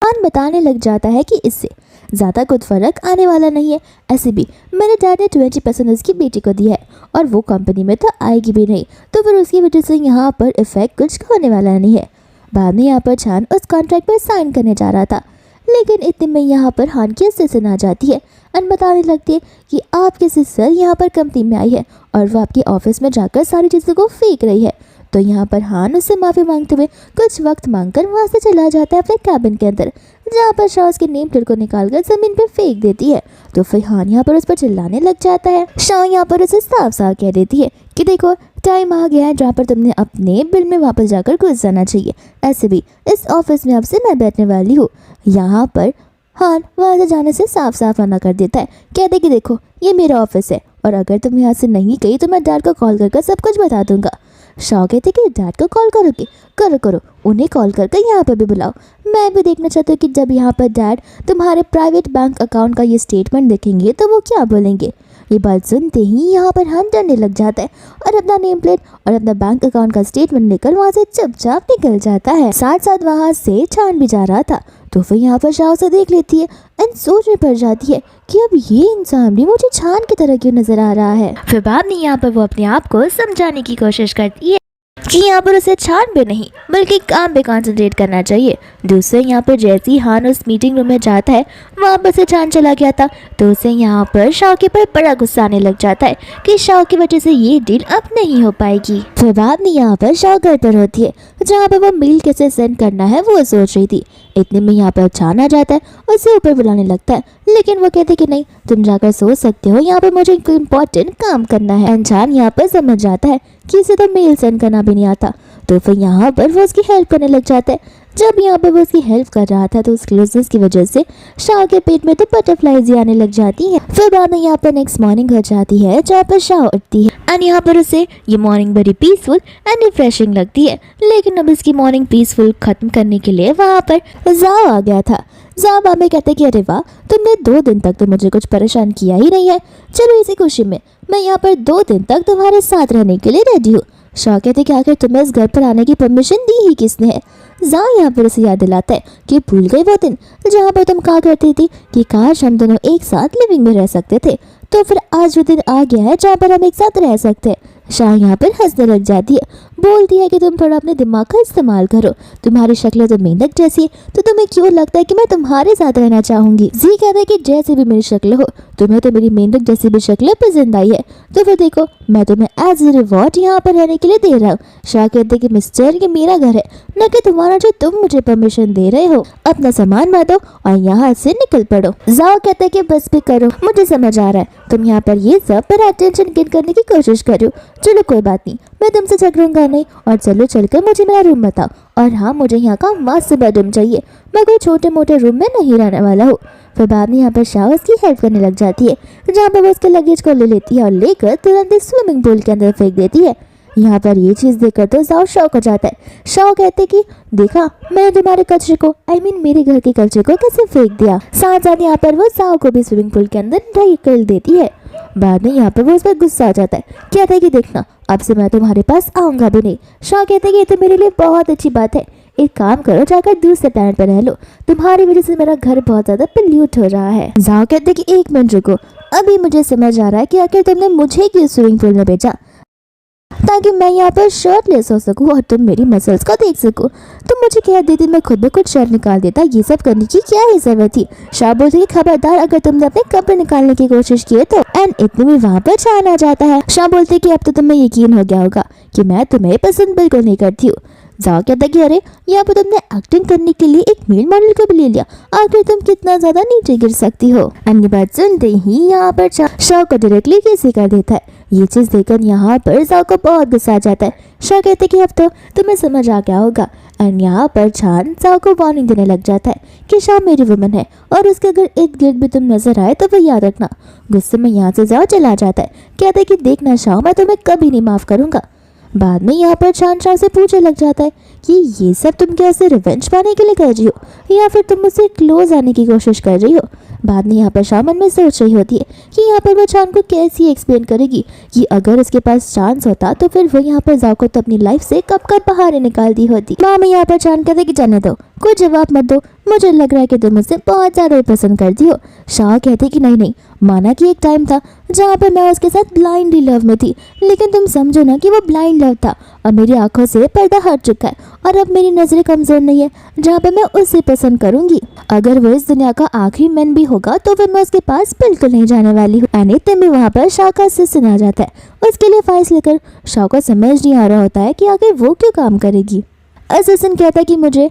हान बताने लग जाता है कि इससे ज़्यादा कुछ फ़र्क आने वाला नहीं है, ऐसे भी मेरे डैड ने 20% उसकी बेटी को दिया है और वो कंपनी में तो आएगी भी नहीं, तो फिर उसकी वजह से यहाँ पर इफेक्ट कुछ होने वाला नहीं है। बाद में यहाँ पर छान उस कॉन्ट्रैक्ट पर साइन करने जा रहा था, लेकिन इतने में यहाँ पर हान की असिस्टेंट आ जाती है एंड बताने लगती है कि आपकी सिस्टर यहाँ पर कंपनी में आई है और वो आपके ऑफिस में जाकर सारी चीज़ों को फेंक रही है। तो यहाँ पर हान उससे माफ़ी मांगते हुए कुछ वक्त मांगकर वहाँ से चला जाता है अपने कैबिन के अंदर, जहाँ पर शाह उसके नेम प्लेट को निकालकर ज़मीन पर फेंक देती है। तो फिर हान यहाँ पर उस पर चिल्लाने लग जाता है। शाह यहाँ पर उसे साफ साफ कह देती है कि देखो टाइम आ गया है जहाँ पर तुमने अपने बिल में वापस जाकर घुस जाना चाहिए, ऐसे भी इस ऑफिस में अब से मैं बैठने वाली हूँ। यहाँ पर हान वहाँ से जाने से साफ साफ मना कर देता है, कहते कि देखो ये मेरा ऑफिस है और अगर तुम यहाँ से नहीं गई तो मैं डैड को कॉल करके सब कुछ बता दूंगा। शाह कहते कि डैड को कॉल करोगे, करो करो, उन्हें कॉल करके यहाँ पर भी बुलाओ, मैं भी देखना चाहती हूँ कि जब यहाँ पर डैड तुम्हारे प्राइवेट बैंक अकाउंट का ये स्टेटमेंट देखेंगे तो वो क्या बोलेंगे। ये बात सुनते ही यहाँ पर हान डरने लग जाता है और अपना नेम प्लेट और अपना बैंक अकाउंट का स्टेटमेंट लेकर वहाँ से चुपचाप निकल जाता है। साथ साथ वहाँ से छान भी जा रहा था, तो फिर यहाँ पर शाह उसे देख लेती है एंड सोच में पड़ जाती है कि अब ये इंसान भी मुझे छान की तरह क्यों नजर आ रहा है। फिर बाद में यहाँ पर वो अपने आप को समझाने की कोशिश करती है कि यहाँ पर उसे छान पे नहीं बल्कि काम पे कंसंट्रेट करना चाहिए। दूसरे यहाँ पर जैसे ही हान उस मीटिंग रूम में जाता है वहाँ पर से छान चला गया था, तो उसे यहाँ पर शाह के पर बड़ा गुस्सा आने लग जाता है कि शाह की वजह से ये डील अब नहीं हो पाएगी। फिर बाद में यहाँ पर शाह घर पर होती है जहाँ पर वो मेल कैसे सेंड करना है वो सोच रही थी। इतने में यहाँ पर छान आ जाता है, उसे ऊपर बुलाने लगता है, लेकिन वो कहते कि नहीं तुम जाकर सोच सकते हो, यहाँ पर मुझे एक इम्पोर्टेंट काम करना है। अनजान यहाँ पर समझ जाता है कि इसे तो मेल सेंड करना भी नहीं आता, तो फिर यहाँ पर वो उसकी हेल्प करने लग जाता है। जब यहाँ पर वो उसकी हेल्प कर रहा था तो उस क्लोजनेस की वजह से शाह के पेट में तो बटरफ्लाइज आने लग जाती है। फिर बाद में यहाँ पर नेक्स्ट मॉर्निंग हो जाती है जहाँ पर शाह उठती है एंड यहाँ पर उसे ये मॉर्निंग बड़ी पीसफुल एंड रिफ्रेशिंग लगती है, लेकिन अब इसकी मॉर्निंग पीसफुल खत्म करने के लिए वहाँ पर जाओ आ गया था। जाओ में कहते कि अरे वाह, तुमने 2 दिन तक तो मुझे कुछ परेशान किया ही नहीं है, चलो इसी खुशी में मैं यहाँ पर 2 दिन तक तुम्हारे साथ रहने के लिए रेडी हूँ। शाह कहते कि आखिर तुम्हें इस घर पर आने की परमिशन दी ही किसने है। जाओ यहाँ पर उसे याद दिलाता है कि भूल गई वो दिन जहाँ पर तुम कहा करती थी कि काश हम दोनों एक साथ लिविंग में रह सकते थे, तो फिर आज वो दिन आ गया है जहाँ पर हम एक साथ रह सकते हैं। शाह यहाँ पर हंसने लग जाती है, बोलती है कि तुम थोड़ा अपने दिमाग का इस्तेमाल करो, तुम्हारी शक्ल तो मेंढक जैसी है, तो तुम्हें क्यों लगता है कि मैं तुम्हारे साथ रहना चाहूंगी। जी कहता है कि जैसे भी मेरी शक्ल हो, तुम्हें तो मेरी मेंढक जैसी भी शक्ल पसंद आई है, तो फिर देखो मैं तुम्हें एज ए रिवॉर्ड यहाँ पर रहने के लिए दे रहा हूँ। शाह कहते कि मिस्टर ये मेरा घर है न कि तुम्हारा जो तुम मुझे परमिशन दे रहे हो, अपना सामान बांधो और यहाँ से निकल पड़ो। जाओ कहते हैं कि बस भी करो, मुझे समझ आ रहा है तुम यहाँ पर ये सब पर अटेंशन गेन करने की कोशिश करो, चलो कोई बात नहीं, मैं तुमसे झगड़ूंगा नहीं और चलो चलकर मुझे मेरा रूम बताओ। और हाँ, मुझे यहाँ का मस्त बेडरूम चाहिए, मैं कोई छोटे मोटे रूम में नहीं रहने वाला हूँ। फिर बाद में यहाँ पर शाह उसकी हेल्प करने लग जाती है, जहाँ पर वो उसके लगेज को ले लेती है और लेकर तुरंत ही स्विमिंग पूल के अंदर फेंक देती है। यहाँ पर ये चीज़ देखकर तो जाओ शौक हो जाता है। शाह कहते कि देखा मैंने तुम्हारे कचरे को मेरे घर के कचरे को कैसे फेंक दिया। साथ साथ यहाँ पर वो जाओ को भी स्विमिंग पूल के अंदर ढकेल देती है। बाद में यहाँ पर वो उस पर गुस्सा आ जाता है, कहता है कि देखना अब से मैं तुम्हारे पास आऊँगा भी नहीं। शाह कहते हैं कि ये तो मेरे लिए बहुत अच्छी बात है, एक काम करो जाकर दूसरे प्लैनेट पर रह लो, तुम्हारी वजह से मेरा घर बहुत ज़्यादा पोल्यूट हो रहा है। जाओ कहते कि 1 मिनट रुको, अभी मुझे समझ आ रहा है कि आखिर तुमने मुझे क्यों स्विमिंग पूल में भेजा, ताकि मैं यहाँ पर शर्टलेस हो सकूँ और तुम मेरी मसल्स को देख सको। तुम मुझे कह देती मैं खुद ब खुद शर्ट निकाल देता, ये सब करने की क्या ही जरूरत थी। शाह बोलते कि खबरदार अगर तुमने अपने कपड़े निकालने की कोशिश की तो। एंड इतने में वहाँ पर छान आ जाता है। शाह बोलते कि अब तो तुम्हें यकीन हो गया होगा कि मैं तुम्हें पसंद बिल्कुल नहीं करती हूँ। जाओ कहता कि अरे यहाँ पर तुमने एक्टिंग करने के लिए एक मेल मॉडल को भी ले लिया, आखिर तुम कितना ज्यादा नीचे गिर सकती हो। अन्य बात सुनते ही यहाँ पर शाह को डायरेक्टली किसी कर देता है। ये चीज देखकर यहाँ पर जाओ को बहुत गुस्सा आ जाता है। शाह कहते कि अब तो तुम्हें समझ आ गया होगा। एंड यहाँ पर छान जाओ को वार्निंग देने लग जाता है कि शाह मेरी वुमन है और उसके अगर इर्द गिर्द भी तुम नजर आए तो वह याद रखना। गुस्से में यहाँ से जाओ चला जाता है, कहते कि देखना शाह मैं तुम्हें कभी नहीं माफ करूंगा। बाद में यहाँ पर चांद शाह से पूछने लग जाता है कि ये सब तुम क्या ऐसे रिवेंज पाने के लिए कर रही हो या फिर तुम मुझसे क्लोज आने की कोशिश कर रही हो। बाद में यहाँ पर शाह मन में सोच रही होती है कि यहाँ पर वो चांद को कैसे एक्सप्लेन करेगी कि अगर उसके पास चांस होता तो फिर वो यहाँ पर जाओ को तो अपनी लाइफ से कब कब बाहर निकाल दी होती। मामी यहाँ पर चांद कहते कि जाने दो, कोई जवाब मत दो, मुझे लग रहा है कि तुम मुझसे बहुत ज़्यादा ही पसंद करती हो। शाह कहते कि नहीं नहीं, माना कि एक टाइम था जहाँ पर मैं उसके साथ ब्लाइंडली लव में थी, लेकिन तुम समझो ना कि वो ब्लाइंड लव था और मेरी आंखों से पर्दा हट चुका है और अब मेरी नजरें कमज़ोर नहीं है जहाँ पर मैं उसे पसंद करूंगी। अगर वो इस दुनिया का आखिरी मैन भी होगा तो फिर मैं उसके पास बिल्कुल नहीं जाने वाली हूँ। तभी वहाँ पर शाह का असिस्टेंट आ जाता है उसके लिए फाइल्स लेकर। शाह को समझ नहीं आ रहा होता है कि आगे वो क्यों काम करेगी। असिस्टेंट कहता है कि मुझे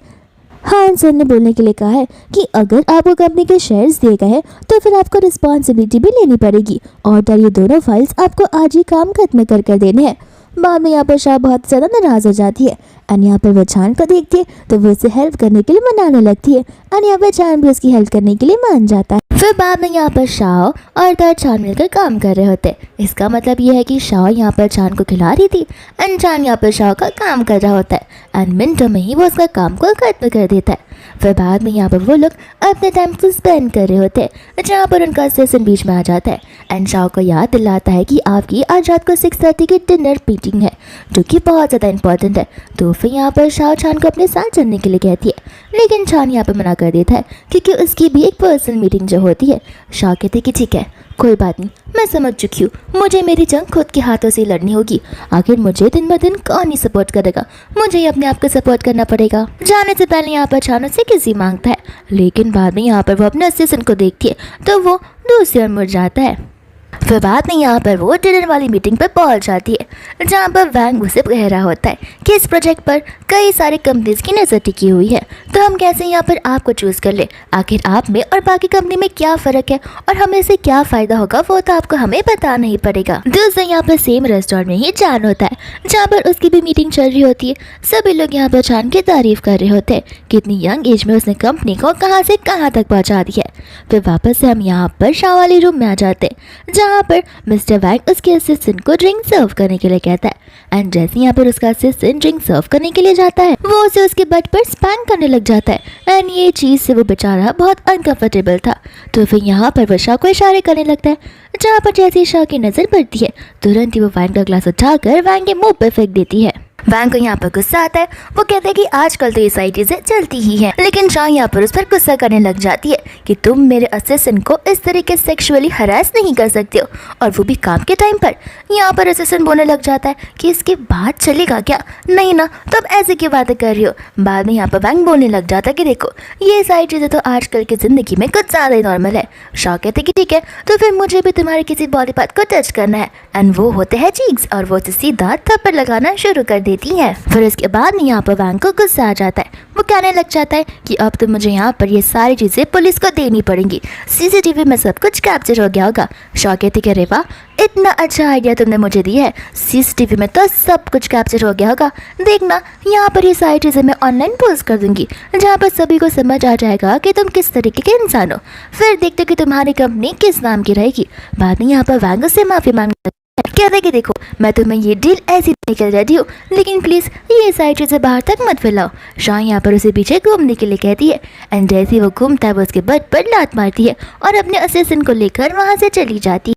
हान सर ने बोलने के लिए कहा है कि अगर आपको कंपनी के शेयर्स दिए गए हैं तो फिर आपको रिस्पॉन्सिबिलिटी भी लेनी पड़ेगी और ये दोनों फाइल्स आपको आज ही काम खत्म कर देने हैं। बाद में यहाँ पर शाह बहुत ज़्यादा नाराज़ हो जाती है एंड यहाँ पर वो चांद को देखती है तो वो उसे हेल्प करने के लिए मनाने लगती है एंड यहाँ पर चांद भी उसकी हेल्प करने के लिए मान जाता है। फिर बाद में यहाँ पर शाह और चांद मिलकर काम कर रहे होते हैं। इसका मतलब ये है कि शाह यहाँ पर चांद को खिला रही थी एंड चांद यहाँ पर शाह का काम कर रहा होता है एंड मिनटों में ही वो उसका काम को खत्म कर देता है। फिर बाद में यहाँ पर वो लोग अपने टाइम को स्पेंड कर रहे होते हैं जहाँ पर उनका सेशन बीच में आ जाता है एंड शाह को याद दिलाता है कि आपकी आज रात को 6:30 की डिनर मीटिंग है जो कि बहुत ज़्यादा इंपॉर्टेंट है। तो फिर यहाँ पर शाह चांद को अपने साथ चलने के लिए कहती है, लेकिन चांद यहाँ पर मना कर देता है क्योंकि उसकी भी एक पर्सनल मीटिंग जो होती है। शाह कहते कि ठीक है कोई बात नहीं, मैं समझ चुकी हूँ, मुझे मेरी जंग खुद के हाथों से लड़नी होगी। आखिर मुझे दिन ब दिन कौन ही सपोर्ट करेगा, मुझे ही अपने आप को सपोर्ट करना पड़ेगा। जाने से पहले यहाँ पर चांद से किसी मांगता है, लेकिन बाद में यहाँ पर वो अपने असिस्टेंट को देखती है तो वो दूसरी ओर मुड़ जाता है। फिर बाद में यहाँ पर वो डिनर वाली मीटिंग पर पहुँच जाती है जहाँ पर वैंग उसे कह रहा होता है कि इस प्रोजेक्ट पर कई सारी कंपनीज की नज़र टिकी हुई है तो हम कैसे यहाँ पर आपको चूज़ कर ले। आखिर आप में और बाकी कंपनी में क्या फ़र्क है और हमें से क्या फ़ायदा होगा वो तो आपको हमें बताना ही पड़ेगा। दूसरे यहाँ पर सेम रेस्टोरेंट में ही चांद होता है जहाँ पर उसकी भी मीटिंग चल रही होती है। सभी लोग यहाँ पर चांद की तारीफ कर रहे होते हैं कि इतनी यंग एज में उसने कंपनी को कहाँ से कहाँ तक पहुँचा दिया है। फिर वापस से हम यहाँ पर शाह वाले रूम में आ जाते हैं जहाँ पर मिस्टर वैंग उसके असिस्टेंट को ड्रिंक सर्व करने के लिए कहता है एंड जैसे यहाँ पर उसका असिस्टेंट ड्रिंक सर्व करने के लिए जाता है वो उसे उसके बट पर स्पैंक करने लग जाता है एंड ये चीज़ से वो बेचारा बहुत अनकंफर्टेबल था। तो फिर यहाँ पर वो शाह को इशारे करने लगता है जहाँ पर जैसे ही शाह की नज़र पड़ती है तुरंत ही वो वैंग का ग्लास उठाकर वैंग के मुंह पर फेंक देती है। वैंग को यहाँ पर गुस्सा आता है, वो कहते हैं कि आजकल तो ये सारी चीज़ें चलती ही हैं, लेकिन शाह यहाँ पर उस पर गुस्सा करने लग जाती है कि तुम मेरे असिस्टेंट को इस तरीके से सेक्सुअली हरास नहीं कर सकते हो और वो भी काम के टाइम पर। यहाँ पर असिस्टेंट बोलने लग जाता है कि इसके बाद चलेगा क्या, नहीं ना, तो अब ऐसे क्यों बातें कर रही हो। बाद में यहाँ पर वैंग बोलने लग जाता है कि देखो ये सारी चीज़ें तो आजकल की ज़िंदगी में कुछ ज़्यादा ही नॉर्मल है। शाह कहते कि ठीक है तो फिर मुझे भी तुम्हारे किसी बॉडी पार्ट को टच करना है एंड वो होते हैं चीक्स और वो सीधा थप्पड़ लगाना शुरू कर देती है। फिर इसके बाद यहाँ पर वैंग को गुस्सा आ जाता है, वो कहने लग जाता है कि अब तो मुझे यहाँ पर ये सारी चीज़ें पुलिस को देनी पड़ेंगी, सीसीटीवी में सब कुछ कैप्चर हो गया होगा। शाह कहती कि अरे वाह, इतना अच्छा आइडिया तुमने मुझे दिया है, सीसीटीवी में तो सब कुछ कैप्चर हो गया होगा, देखना यहाँ पर ये सारी चीज़ें मैं ऑनलाइन पोस्ट कर दूंगी जहाँ पर सभी को समझ आ जाएगा कि तुम किस तरीके के इंसान हो, फिर देखते हो कि तुम्हारी कंपनी किस नाम की रहेगी। बाद में यहाँ पर वैंग से माफ़ी मांग कहते कि देखो मैं तुम्हें ये डील ऐसी निकल रही हूँ, लेकिन प्लीज़ ये सारी चीज़ें बाहर तक मत फैलाओ। शाह यहाँ पर उसे पीछे घूमने के लिए कहती है एंड जैसे ही वो घूमता है वो उसके बट पर लात मारती है और अपने असिस्टेंट को लेकर वहाँ से चली जाती है।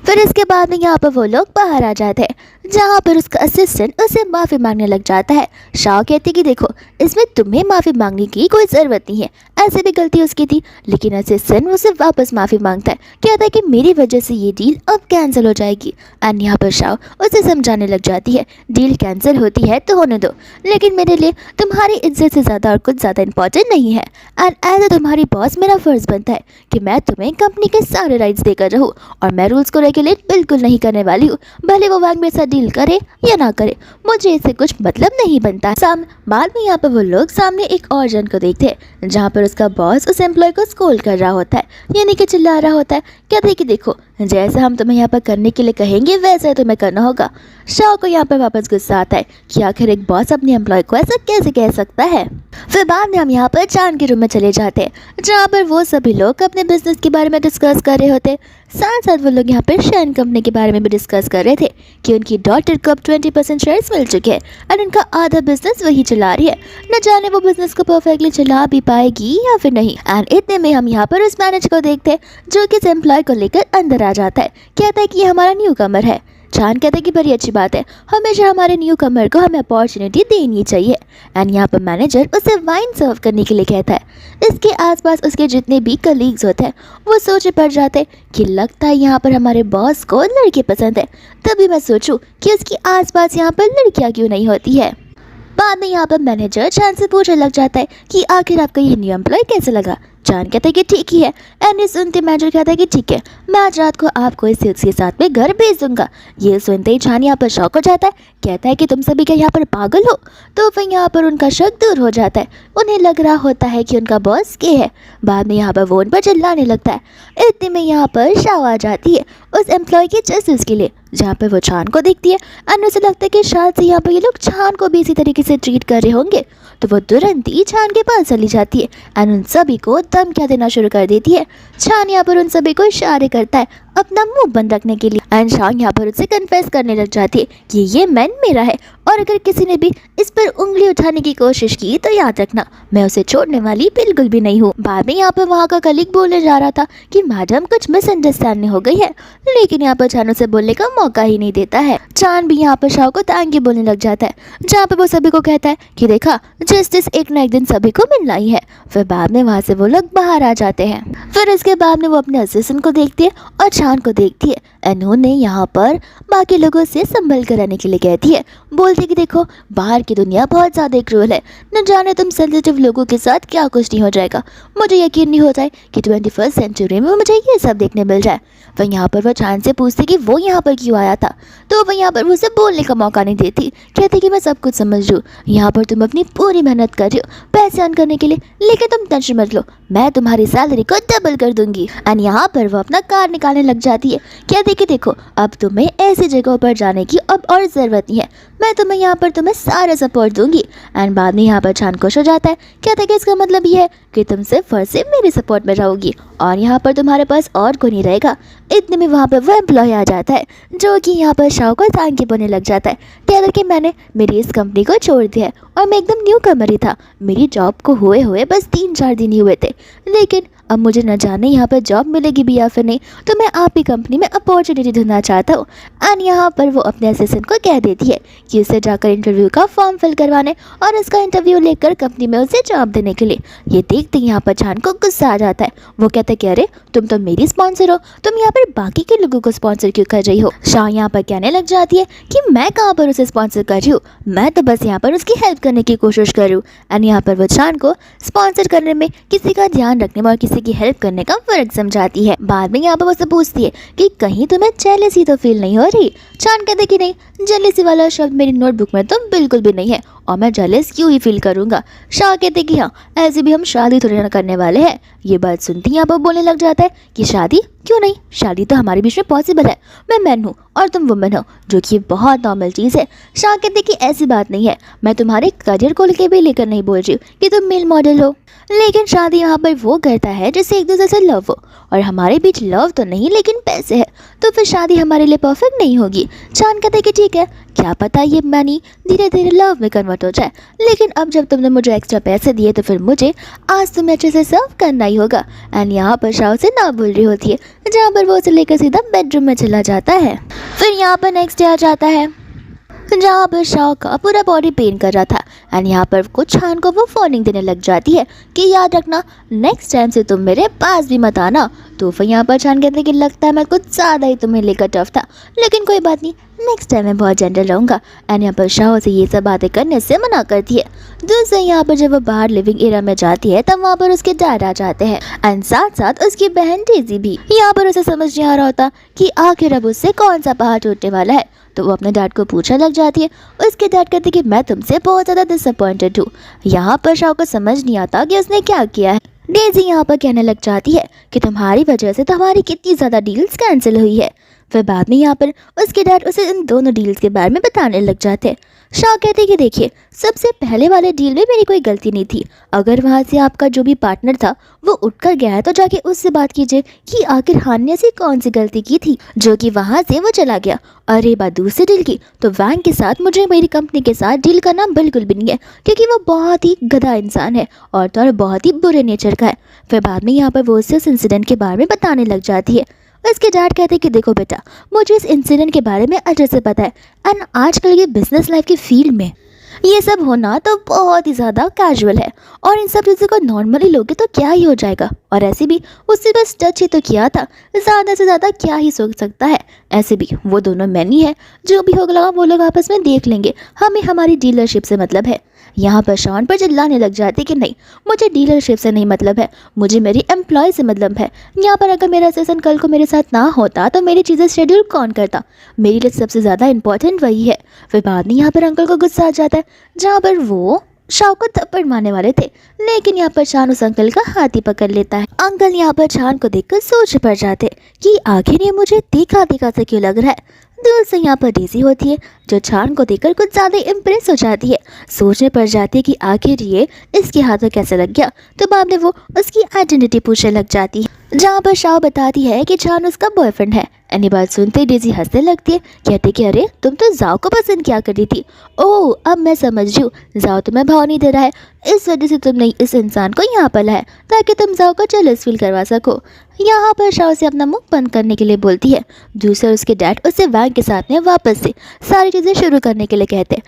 फिर इसके बाद में यहाँ पर वो लोग बाहर आ जाते हैं जहाँ पर उसका असिस्टेंट उसे माफ़ी मांगने लग जाता है। शाह कहती कि देखो इसमें तुम्हें माफ़ी मांगने की कोई ज़रूरत नहीं है, ऐसे भी गलती उसकी थी, लेकिन असिस्टेंट उसे वापस माफ़ी मांगता है, कहता है कि मेरी वजह से ये डील अब कैंसिल हो जाएगी एंड यहाँ पर शाह उसे समझाने लग जाती है डील कैंसिल होती है तो होने दो, लेकिन मेरे लिए तुम्हारी इज्जत से ज़्यादा और कुछ ज़्यादा इंपॉर्टेंट नहीं है एंड एज ए तुम्हारी बॉस मेरा फ़र्ज़ बनता है कि मैं तुम्हें कंपनी के सारे राइट्स देकर रहूँ और मैं रूल्स को रेगुलेट बिल्कुल नहीं करने वाली हूँ, भले वो वैंग मेरे साथ डील करे या ना करे, मुझे इससे कुछ मतलब नहीं बनता। बाद में यहाँ पर वो लोग सामने एक और जन को देखते हैं जहाँ पर उसका बॉस उस एम्प्लॉय को स्कोल्ड कर रहा होता है, यानी कि चिल्ला रहा होता है, कहते हैं कि देखो जैसा हम तुम्हें यहाँ पर करने के लिए कहेंगे वैसा तुम्हें करना होगा। शाह को यहाँ पर वापस गुस्सा आता है कि आखिर एक बॉस अपने एम्प्लॉय को ऐसा कैसे कह सकता है। फिर बाद में हम यहाँ पर चांद के रूम में चले जाते हैं जहाँ पर वो सभी लोग अपने बिजनेस के बारे में डिस्कस कर रहे होते हैं। साथ साथ वो लोग यहाँ पर शैन कंपनी के बारे में भी डिस्कस कर रहे थे कि उनकी डॉटर को अब 20% शेयर्स मिल चुके हैं और उनका आधा बिजनेस वही चला रही है। न जाने वो बिजनेस को परफेक्टली चला भी पाएगी या फिर नहीं। एंड इतने में हम यहाँ पर उस मैनेजर को देखते हैं जो कि इस एम्प्लॉय को लेकर अंदर आ जाता है। कहता है कि ये हमारा न्यू कमर है। चान कहते हैं कि बड़ी अच्छी बात है, हमेशा हमारे न्यू कमर को हमें अपॉर्चुनिटी देनी चाहिए। एंड यहाँ पर मैनेजर उसे वाइन सर्व करने के लिए कहता है। इसके आसपास उसके जितने भी कलीग्स होते हैं वो सोचे पड़ जाते हैं कि लगता है यहाँ पर हमारे बॉस को लड़के पसंद है। तभी मैं सोचूं कि उसके आसपास यहाँ पर लड़कियाँ क्यों नहीं होती है। बाद में यहाँ पर मैनेजर चान से पूछने लग जाता है कि आखिर आपका ये न्यू एम्प्लॉय कैसे लगा। चान कहता है कि ठीक ही है। एंड ये सुनते मैनेजर कहता है कि ठीक है, मैं आज रात को आपको इस सेल्स के साथ में घर भेज दूंगा। ये सुनते ही चान यहाँ पर शॉक हो जाता है। कहता है कि तुम सभी क्या यहाँ पर पागल हो। तो फिर यहाँ पर उनका शक दूर हो जाता है। उन्हें लग रहा होता है कि उनका बॉस के है। बाद में यहाँ पर वो उन पर चिल्लाने लगता है। इतने में यहाँ पर शाव आ जाती है उस एम्प्लॉय की जस्टिस के लिए, जहाँ पर वो चान को देखती है। एंड उसे लगता है कि शायद से यहाँ पर ये लोग चान को भी इसी तरीके से ट्रीट कर रहे होंगे। तो वो तुरंत ही चान के पास चली जाती है एंड उन सभी को धमकियां देना शुरू कर देती है। चान यहाँ पर उन सभी को इशारे करता है अपना मुंह बंद रखने के लिए। एंड शान यहाँ पर उससे कन्फेस करने लग जाती है कि ये मैन मेरा है और अगर किसी ने भी इस पर उंगली उठाने की कोशिश की तो याद रखना मैं उसे छोड़ने वाली बिल्कुल भी नहीं हूँ। बाद में यहाँ पर वहाँ का कलीग बोलने जा रहा था कि मैडम कुछ मिसअंडरस्टैंडिंग हो गई है, लेकिन यहाँ पर चान उसे बोलने का मौका ही नहीं देता है। चान भी यहाँ पर शाह को थैंक यू बोलने लग जाता है, जहाँ पर वो सभी को कहता है कि देखा जस्टिस एक ना एक दिन सभी को मिलना ही है। फिर बाद में वहाँ से वो लोग बाहर आ जाते हैं। फिर इसके बाद में वो अपने असिस्टेंट को देखती है और चान को देखती है। उन्होंने यहाँ पर बाकी लोगों से संभल कर रहने के लिए कहती है। बोलती कि देखो बाहर की दुनिया बहुत ज़्यादा क्रूर है, न जाने तुम सेंसिटिव लोगों के साथ क्या कुछ नहीं हो जाएगा। मुझे यकीन नहीं होता है कि 21st सेंचुरी में मुझे ये सब देखने मिल जाए। वह यहाँ पर वह चान से पूछती कि वो यहाँ पर क्यों आया था, तो वह यहाँ पर उसे बोलने का मौका नहीं देती। कहती कि मैं सब कुछ समझ रही हूँ, यहाँ पर तुम अपनी पूरी मेहनत कर रही हो पैसे अर्न करने के लिए, लेकिन तुम टेंशन मत लो, मैं तुम्हारी सैलरी को डबल कर दूंगी। एंड यहाँ पर वो अपना कार निकालने लग जाती है। कहती कि देखो अब तुम्हें ऐसी जगहों पर जाने की अब और ज़रूरत नहीं है, मैं तुम्हें यहाँ पर तुम्हें सारा सपोर्ट दूंगी। एंड बाद में यहाँ पर चान खुश हो जाता है। कहता है कि इसका मतलब ये है कि तुम सिर्फ फर्स्ट से मेरे सपोर्ट में रहोगी और यहाँ पर तुम्हारे पास और कोई नहीं रहेगा। इतने में वहाँ पर वह एम्प्लॉय आ जाता है जो कि यहाँ पर शाह को थैंक यू बोलने लग जाता है। कहता है कि मैंने मेरी इस कंपनी को छोड़ दिया है और मैं एकदम न्यू कमर ही था, मेरी जॉब को हुए हुए बस 3-4 दिन ही हुए थे, लेकिन अब मुझे न जाने यहाँ पर जॉब मिलेगी भी या फिर नहीं, तो मैं आप ही कंपनी में अपॉर्चुनिटी ढूंढना चाहता हूँ। एंड यहाँ पर वो अपने असिस्टेंट को कह देती है कि उसे जाकर इंटरव्यू का फॉर्म फिल करवाने और उसका इंटरव्यू लेकर कंपनी में उसे जॉब देने के लिए। ये देखते ही यहाँ पर चान को गुस्सा आ जाता है। वो कहता है कि अरे तुम तो मेरी स्पॉन्सर हो, तुम यहाँ पर बाकी के लोगों को स्पॉन्सर क्यों कर रही हो। शाह यहाँ पर कहने लग जाती है कि मैं कहाँ पर उसे स्पॉन्सर कर रही हूँ, मैं तो बस यहाँ पर उसकी हेल्प करने की कोशिश कर रही हूँ। एंड यहाँ पर वो चान को स्पॉन्सर करने में, किसी का ध्यान रखने में और किसी की हेल्प करने का फर्क समझाती है। बाद में यहाँ पर वो पूछती है कि कहीं तुम्हें जेलसी तो फील नहीं हो रही। चान कहते कि नहीं, जेलसी वाला शब्द मेरी नोटबुक में तो बिल्कुल भी नहीं है और मैं जेलस क्यों ही फील करूंगा। शाह कहते कि हाँ ऐसे भी हम शादी थोड़ी ना करने वाले हैं। ये बात सुनती यहाँ पर बोलने लग जाता है कि शादी क्यों नहीं, शादी तो हमारे बीच में पॉसिबल है, मैं मैन हूँ और तुम वुमेन हो, जो कि बहुत नॉर्मल चीज़ है। शाह कहते कि ऐसी बात नहीं है, मैं तुम्हारे करियर को भी लेकर नहीं बोल रही हूँ कि तुम मेल मॉडल हो, लेकिन शादी यहाँ पर वो करता है जिससे एक दूसरे से लव हो, और हमारे बीच लव तो नहीं लेकिन पैसे है, तो फिर शादी हमारे लिए परफेक्ट नहीं होगी। चान कहते कि ठीक है, क्या पता ये मनी धीरे धीरे लव में कन्वर्ट हो जाए, लेकिन अब जब तुमने मुझे एक्स्ट्रा पैसे दिए तो फिर मुझे आज तुम्हें अच्छे से सर्व करना ही होगा। एंड यहाँ पर शाह से ना बोल रही होती है, जहाँ पर वो उसे लेकर सीधा बेडरूम में चला जाता है। फिर यहाँ पर नेक्स्ट डे आ जाता है जहाँ पर शाह का पूरा बॉडी पेन कर रहा था। एंड यहाँ पर कुछ चान को वो वार्निंग देने लग जाती है कि याद रखना नेक्स्ट टाइम से तुम मेरे पास भी मत आना। तो फिर यहाँ पर चान कहते कि लगता है मैं कुछ ज़्यादा ही तुम्हें लेकर टफ था, लेकिन कोई बात नहीं, नेक्स्ट टाइम मैं बहुत जेंटल रहूँगा। एंड यहाँ पर शाह से ये सब बातें करने से मना करती है। दूसरे यहाँ पर जब वो बाहर लिविंग एरिया में जाती है तब वहाँ पर उसके डैड आ जाते हैं एंड साथ साथ उसकी बहन डेजी भी। यहाँ पर उसे समझ नहीं आ रहा होता कि आखिर अब उससे कौन सा पहाड़ टूटने वाला है, तो वो अपने डैड को पूछने लग जाती है। उसके डैड कहते कि मैं तुमसे बहुत ज़्यादा डिसअपॉइंटेड हूँ। यहाँ पर शाह को समझ नहीं आता कि उसने क्या किया है। डेजी यहाँ पर कहने लग जाती है कि तुम्हारी वजह से तो हमारी कितनी ज़्यादा डील्स कैंसिल हुई है। फिर बाद में यहाँ पर उसके डैड उसे इन दोनों डील्स के बारे में बताने लग जाते हैं। शाह कहते हैं कि देखिए, सबसे पहले वाले डील में मेरी कोई गलती नहीं थी। अगर वहाँ से आपका जो भी पार्टनर था वो उठकर गया है तो जाके उससे बात कीजिए कि आखिर हान ने ऐसी कौन सी गलती की थी जो कि वहाँ से वो चला गया। और ये बात दूसरी डील की, तो वैंग के साथ मुझे मेरी कंपनी के साथ डील करना बिल्कुल भी नहीं है, क्योंकि वो बहुत ही गधा इंसान है और बहुत ही बुरे नेचर का है। फिर बाद में यहाँ पर वो उसे उस इंसिडेंट के बारे में बताने लग जाती है। उसके डैड कहते हैं कि देखो बेटा, मुझे इस इंसिडेंट के बारे में अच्छे से पता है, एंड आजकल ये बिजनेस लाइफ की फील्ड में ये सब होना तो बहुत ही ज़्यादा कैजुअल है, और इन सब चीज़ों को नॉर्मली लोगे तो क्या ही हो जाएगा। और ऐसे भी उससे बस टच ही तो किया था, ज़्यादा से ज़्यादा क्या ही सोच सकता है। ऐसे भी वो दोनों मैन ही है, जो भी होगा वो लोग आपस में देख लेंगे, हमें हमारी डीलरशिप से मतलब है। यहाँ पर शॉन पर चिल्लाने लग जाते कि नहीं, मुझे डीलरशिप से नहीं मतलब है, मुझे मेरी एम्प्लॉय से मतलब है। यहाँ पर अगर मेरा सेशन कल को मेरे साथ ना होता तो मेरी चीज़ें शेड्यूल कौन करता, मेरे लिए सबसे ज़्यादा इंपॉर्टेंट वही है। फिर बाद में यहाँ पर अंकल को गुस्सा आ जाता है, जहाँ पर वो शाह को थप्पड़ मारने वाले थे, लेकिन यहाँ पर शान उस अंकल का हाथ ही पकड़ लेता है। अंकल यहाँ पर शान को देखकर सोच पड़ जाते कि आखिर ये मुझे देखा देखा सा क्यों लग रहा है। दूर से यहाँ पर डेज़ी होती है, जो छान को देखकर कुछ ज़्यादा इम्प्रेस हो जाती है। सोचने पड़ जाती है कि आखिर ये इसके हाथों कैसे लग गया। तो बाद में वो उसकी आइडेंटिटी पूछने लग जाती है, जहाँ पर शाह बताती है कि छान उसका बॉयफ्रेंड है। एनी बात सुनते ही डेज़ी हंसने लगती है, कहते कि अरे तुम तो जाओ को पसंद किया करती थी। ओह, अब मैं समझ रही हूँ, जाओ तुम्हें भाव नहीं दे रहा है, इस वजह से तुमने इस इंसान को यहाँ पर लाया ताकि तुम जाओ को जेलस फील करवा सको। यहाँ पर शाह से अपना मुंह बंद करने के लिए बोलती है। दूसरे उसके डैड उसे वैंग के साथ में वापस से सारी चीज़ें शुरू करने के लिए कहते हैं,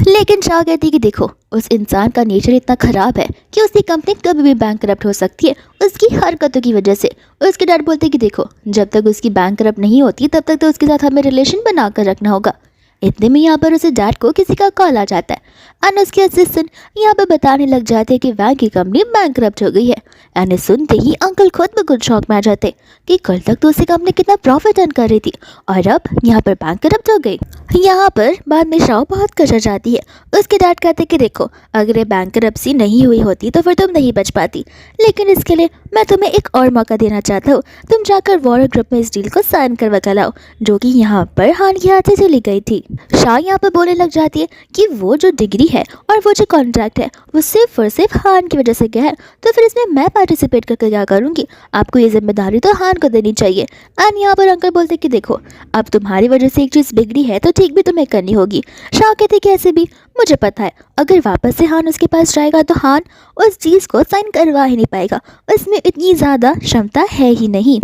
लेकिन शाह कहती है कि देखो, उस इंसान का नेचर इतना ख़राब है कि उसकी कंपनी कभी भी बैंकरप्ट हो सकती है उसकी हरकतों की वजह से। उसके डैड बोलते हैं कि देखो, जब तक उसकी बैंकरप्ट नहीं होती तब तक तो उसके साथ हमें रिलेशन बनाकर रखना होगा। इतने में यहाँ पर उसे डैड को किसी का कॉल आ जाता है, एंड उसके असिस्टेंट यहाँ पर बताने लग जाते हैं कि वैंग की कंपनी बैंकरप्ट हो गई है। एंड सुनते ही अंकल खुद ब खुद शौक में आ जाते कि कल तक तो उसकी कंपनी कितना प्रॉफिट अर्न कर रही थी और अब यहाँ पर बैंकरप्ट हो गई। यहाँ पर बाद में शाह बहुत कशा जाती है। उसके डैड कहते कि देखो, अगर ये बैंकरप्सी नहीं हुई होती तो फिर तुम नहीं बच पाती, लेकिन इसके लिए मैं तुम्हें एक और मौका देना चाहता हूँ। तुम जाकर वॉर ग्रुप में इस डील को साइन करवा कर लाओ, जो कि यहाँ पर हान के हाथ से चली गई थी। शाह यहाँ पर बोलने लग जाती है कि वो जो डिग्री है और वो जो कॉन्ट्रैक्ट है वो सिर्फ और सिर्फ हान की वजह से गया है, तो फिर इसमें मैं पार्टिसिपेट करके क्या करूँगी, आपको ये जिम्मेदारी तो हान को देनी चाहिए। एंड यहाँ पर अंकल बोलते कि देखो, अब तुम्हारी वजह से एक चीज़ बिगड़ी है तो ठीक भी तुम्हें करनी होगी। शाह कहते कि ऐसे भी मुझे पता है, अगर वापस से हान उसके पास जाएगा तो हान उस चीज़ को साइन करवा ही नहीं पाएगा, उसमें इतनी ज़्यादा क्षमता है ही नहीं।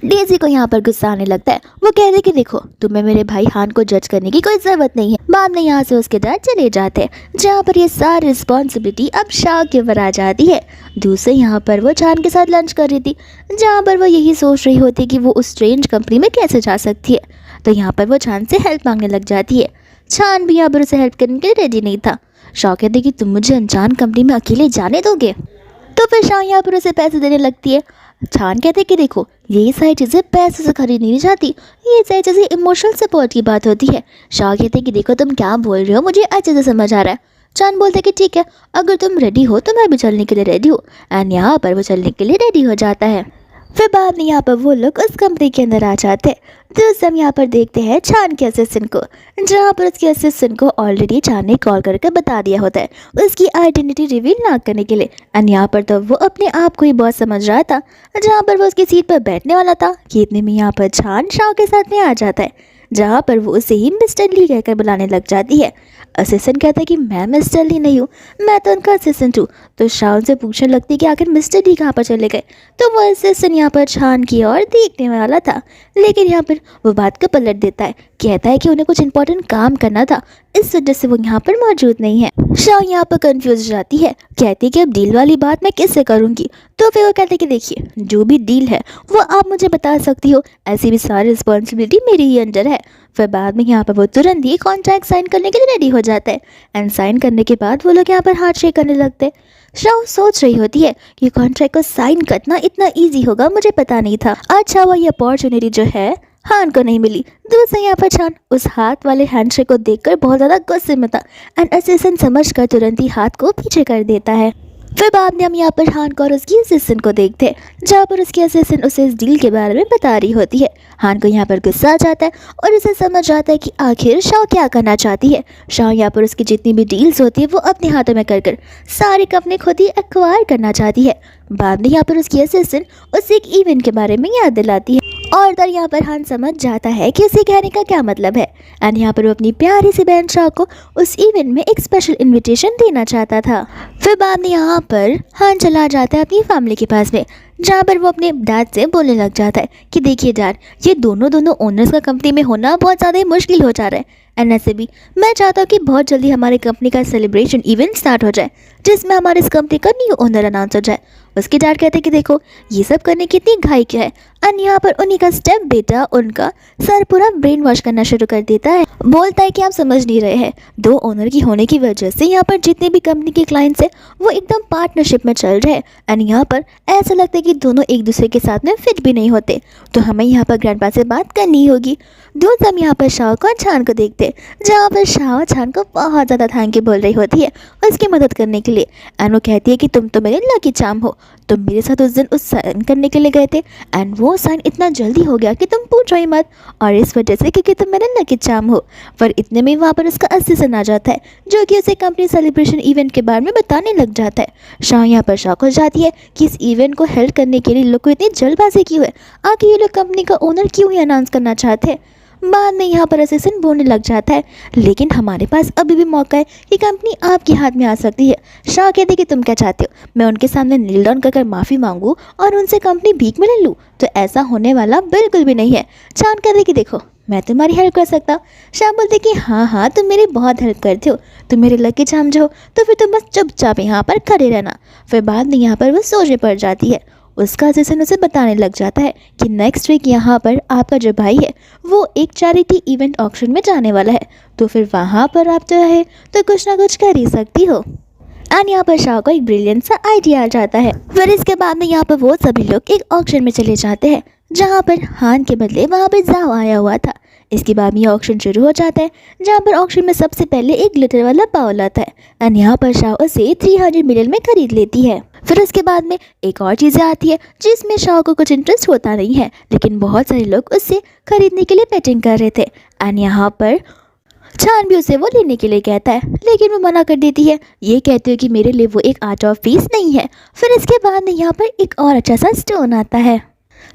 डेज़ी को यहाँ पर गुस्सा आने लगता है। वो कहते कि देखो, तुम्हें मेरे भाई हान को जज करने की कोई ज़रूरत नहीं है। बाद में यहाँ से उसके डैड चले जाते हैं, जहाँ पर ये सारी रिस्पॉन्सिबिलिटी अब शाह के ऊपर आ जाती है। दूसरे यहाँ पर वो छान के साथ लंच कर रही थी, जहाँ पर वो यही सोच रही होती कि वो उस स्ट्रेंज कंपनी में कैसे जा सकती है। तो यहाँ पर वो छान से हेल्प मांगने लग जाती है। छान भी यहाँ पर उसे हेल्प करने के लिए रेडी नहीं था। शाह कहते कि तुम मुझे अनजान कंपनी में अकेले जाने दोगे, तो फिर शाह यहाँ पर उसे पैसे देने लगती है। छान कहते कि देखो, ये सारी चीज़ें पैसे से खरीदी नहीं जाती, ये सारी चीज़ें इमोशनल सपोर्ट की बात होती है। शाह कहते कि देखो, तुम क्या बोल रहे हो मुझे अच्छे से समझ आ रहा है। छान बोलते कि ठीक है, अगर तुम रेडी हो तो मैं भी चलने के लिए रेडी हूँ। एंड यहाँ पर वो चलने के लिए रेडी हो जाता है। फिर बाद में यहाँ पर वो लोग उस कंपनी के अंदर आ जाते हैं। तो हम यहाँ पर देखते हैं छान के असिस्टेंट को, जहाँ पर उसके असिस्टेंट को ऑलरेडी छान ने कॉल करके बता दिया होता है उसकी आइडेंटिटी रिवील ना करने के लिए। एंड यहाँ पर तो वो अपने आप को ही बहुत समझ रहा था, जहाँ पर वो उसकी सीट पर बैठने वाला था कि इतने में यहाँ पर छान शाह के साथ में आ जाता है, जहाँ पर वो उसे ही मिस्टर ली कहकर बुलाने लग जाती है। असिस्टेंट कहता है कि मैं मिस्टर ली नहीं हूँ, मैं तो उनका असिस्टेंट हूँ। तो शाह उनसे पूछने लगती है कि आखिर मिस्टर ली कहाँ पर चले गए। तो वो असिस्टेंट यहाँ पर छान की ओर देखने वाला था, लेकिन यहाँ पर वो बात को पलट देता है, कहता है कि उन्हें कुछ इंपॉर्टेंट काम करना था, इस वजह से वो यहाँ पर मौजूद नहीं है। शाह यहाँ पर कंफ्यूज हो जाती है, कहती है कि अब डील वाली बात मैं किससे करूँगी। तो फिर वो कहते कि देखिए, जो भी डील है वो आप मुझे बता सकती हो, ऐसी भी सारी रिस्पॉन्सिबिलिटी मेरी ही अंडर है। फिर बाद में यहाँ पर वो तुरंत ही कॉन्ट्रैक्ट साइन करने के लिए रेडी हो जाता है। एंड साइन करने के बाद वो लोग यहाँ पर हाथ शेक करने लगते हैं। शाह सोच रही होती है कि कॉन्ट्रैक्ट को साइन करना इतना ईजी होगा, मुझे पता नहीं था। अच्छा, वो ये अपॉर्चुनिटी जो है हान को नहीं मिली। दूसरे यहाँ पर छान उस हाथ वाले हैंडशेक को देखकर बहुत ज़्यादा गुस्से में था, एंड असिस्टेंट समझकर तुरंत ही हाथ को पीछे कर देता है। फिर बाद में हम यहाँ पर हान को और उसकी असिस्टेंट को देखते हैं, जहाँ पर उसकी असिस्टेंट उसे इस डील के बारे में बता रही होती है। हान को यहाँ पर गुस्सा आ जाता है और उसे समझ आता है कि आखिर शाओ क्या करना चाहती है। शाओ यहाँ पर उसकी जितनी भी डील्स होती है वो अपने हाथों में कर कर सारी कंपनी खुद ही एक्वायर करना चाहती है। बाद में यहाँ पर उसकी असिस्टेंट उसे एक इवेंट के बारे में याद दिलाती है और इधर यहाँ पर हान समझ जाता है कि उसे कहने का क्या मतलब है। एंड यहाँ पर वो अपनी प्यारी सी बहन शाओ को उस इवेंट में एक स्पेशल इनविटेशन देना चाहता था। फिर बाद में यहाँ पर हान चला जाता है अपनी फैमिली के पास में, जहाँ पर वो अपने डैड से बोलने लग जाता है कि देखिए डैड, ये दोनों ओनर्स का कंपनी में होना बहुत ज़्यादा मुश्किल हो जा रहा है। एंड ऐसे भी मैं चाहता हूँ कि बहुत जल्दी हमारी कंपनी का सेलिब्रेशन इवेंट स्टार्ट हो जाए, जिसमें हमारे इस कंपनी का न्यू ओनर अनाउंस हो जाए। उसके डैड कहते हैं कि देखो ये सब करने की इतनी घाई क्या है। एंड यहाँ पर उन्हीं का स्टेप बेटा उनका सर पूरा ब्रेन वॉश करना शुरू कर देता है, बोलता है कि आप समझ नहीं रहे हैं, दो ओनर की होने की वजह से यहाँ पर जितने भी कंपनी के क्लाइंट्स हैं वो एकदम पार्टनरशिप में चल रहे हैं। एंड यहाँ पर ऐसा लगता है कि दोनों एक दूसरे के साथ में फिट भी नहीं होते, तो हमें यहाँ पर ग्रैंडपा से बात करनी होगी। दोस्त हम यहाँ पर शाओ को और छान को देखते हैं, जहाँ पर शाओ छान को बहुत ज़्यादा थैंक यू बोल रही होती है उसकी मदद करने के लिए। एंड वो कहती है कि तुम तो मेरे लकी चार्म हो, तुम मेरे साथ उस दिन उस साइन करने के लिए गए थे एंड वो साइन इतना जल्दी हो गया कि तुम पूछो ही मत, और इस वजह से क्योंकि तुम मेरे लकी चार्म हो। पर इतने में वहाँ पर उसका असिस्टेंट आ जाता है, जो कि उसे कंपनी सेलिब्रेशन इवेंट के बारे में बताने लग जाता है। शाओ यहाँ पर शॉक हो जाती है कि इस इवेंट को हेल्प करने के लिए लोग को इतनी जल्दबाजी क्यों है, आखिर ये लोग कंपनी का ओनर क्यों ही अनाउंस करना चाहते हैं। बाद में यहाँ पर असिस्टेंट बोलने लग जाता है, लेकिन हमारे पास अभी भी मौका है कि कंपनी आपके हाथ में आ सकती है। शाह कहते कि तुम क्या चाहते हो, मैं उनके सामने नील डाउन कर माफ़ी मांगूँ और उनसे कंपनी भीख में ले लूँ? तो ऐसा होने वाला बिल्कुल भी नहीं है। चांद कहते कि देखो मैं तुम्हारी हेल्प कर सकता। शाह बोलते कि हाँ तुम मेरी बहुत हेल्प करते हो, तुम मेरे लकी चार्म हो, तो फिर तुम बस चुपचाप यहाँ पर खड़े रहना। फिर बाद में यहाँ पर वो सोचने पड़ जाती है। उसका असिस्टेंट उसे बताने लग जाता है कि नेक्स्ट वीक यहाँ पर आपका जो भाई है वो एक चैरिटी इवेंट ऑक्शन में जाने वाला है, तो फिर वहाँ पर आप जो है तो कुछ ना कुछ कर ही सकती हो। एंड यहाँ पर शाह को एक ब्रिलियंट सा आइडिया आ जाता है। फिर इसके बाद में यहाँ पर वो सभी लोग एक ऑक्शन में चले जाते हैं, जहाँ पर हान के बदले वहाँ पर जाओ आया हुआ था। इसके बाद में ये ऑक्शन शुरू हो जाता है, जहाँ पर ऑक्शन में सबसे पहले एक ग्लिटर वाला बाउल आता है एंड यहाँ पर शाह उसे 300 मिलियन में खरीद लेती है। फिर उसके बाद में एक और चीज़ें आती है जिसमें शाह को कुछ इंटरेस्ट होता नहीं है, लेकिन बहुत सारे लोग उससे खरीदने के लिए बेटिंग कर रहे थे। एंड यहाँ पर छान भी उसे वो लेने के लिए कहता है, लेकिन वो मना कर देती है, ये कहते हो कि मेरे लिए वो एक आर्ट ऑफ पीस नहीं है। फिर इसके बाद में यहाँ पर एक और अच्छा सा स्टोन आता है,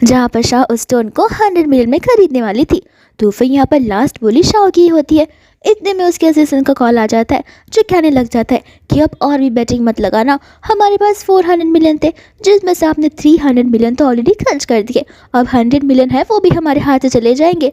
जहाँ पर शाह उस स्टोन को 100 मिलियन में खरीदने वाली थी। तो फिर यहाँ पर लास्ट बोली शाह की होती है। इतने में उसके असिस्टेंट का कॉल आ जाता है, जो कहने लग जाता है कि अब और भी बेटिंग मत लगाना, हमारे पास 400 मिलियन थे, जिसमें से आपने 300 मिलियन तो ऑलरेडी खर्च कर दिए, अब 100 मिलियन है वो भी हमारे हाथ से चले जाएंगे।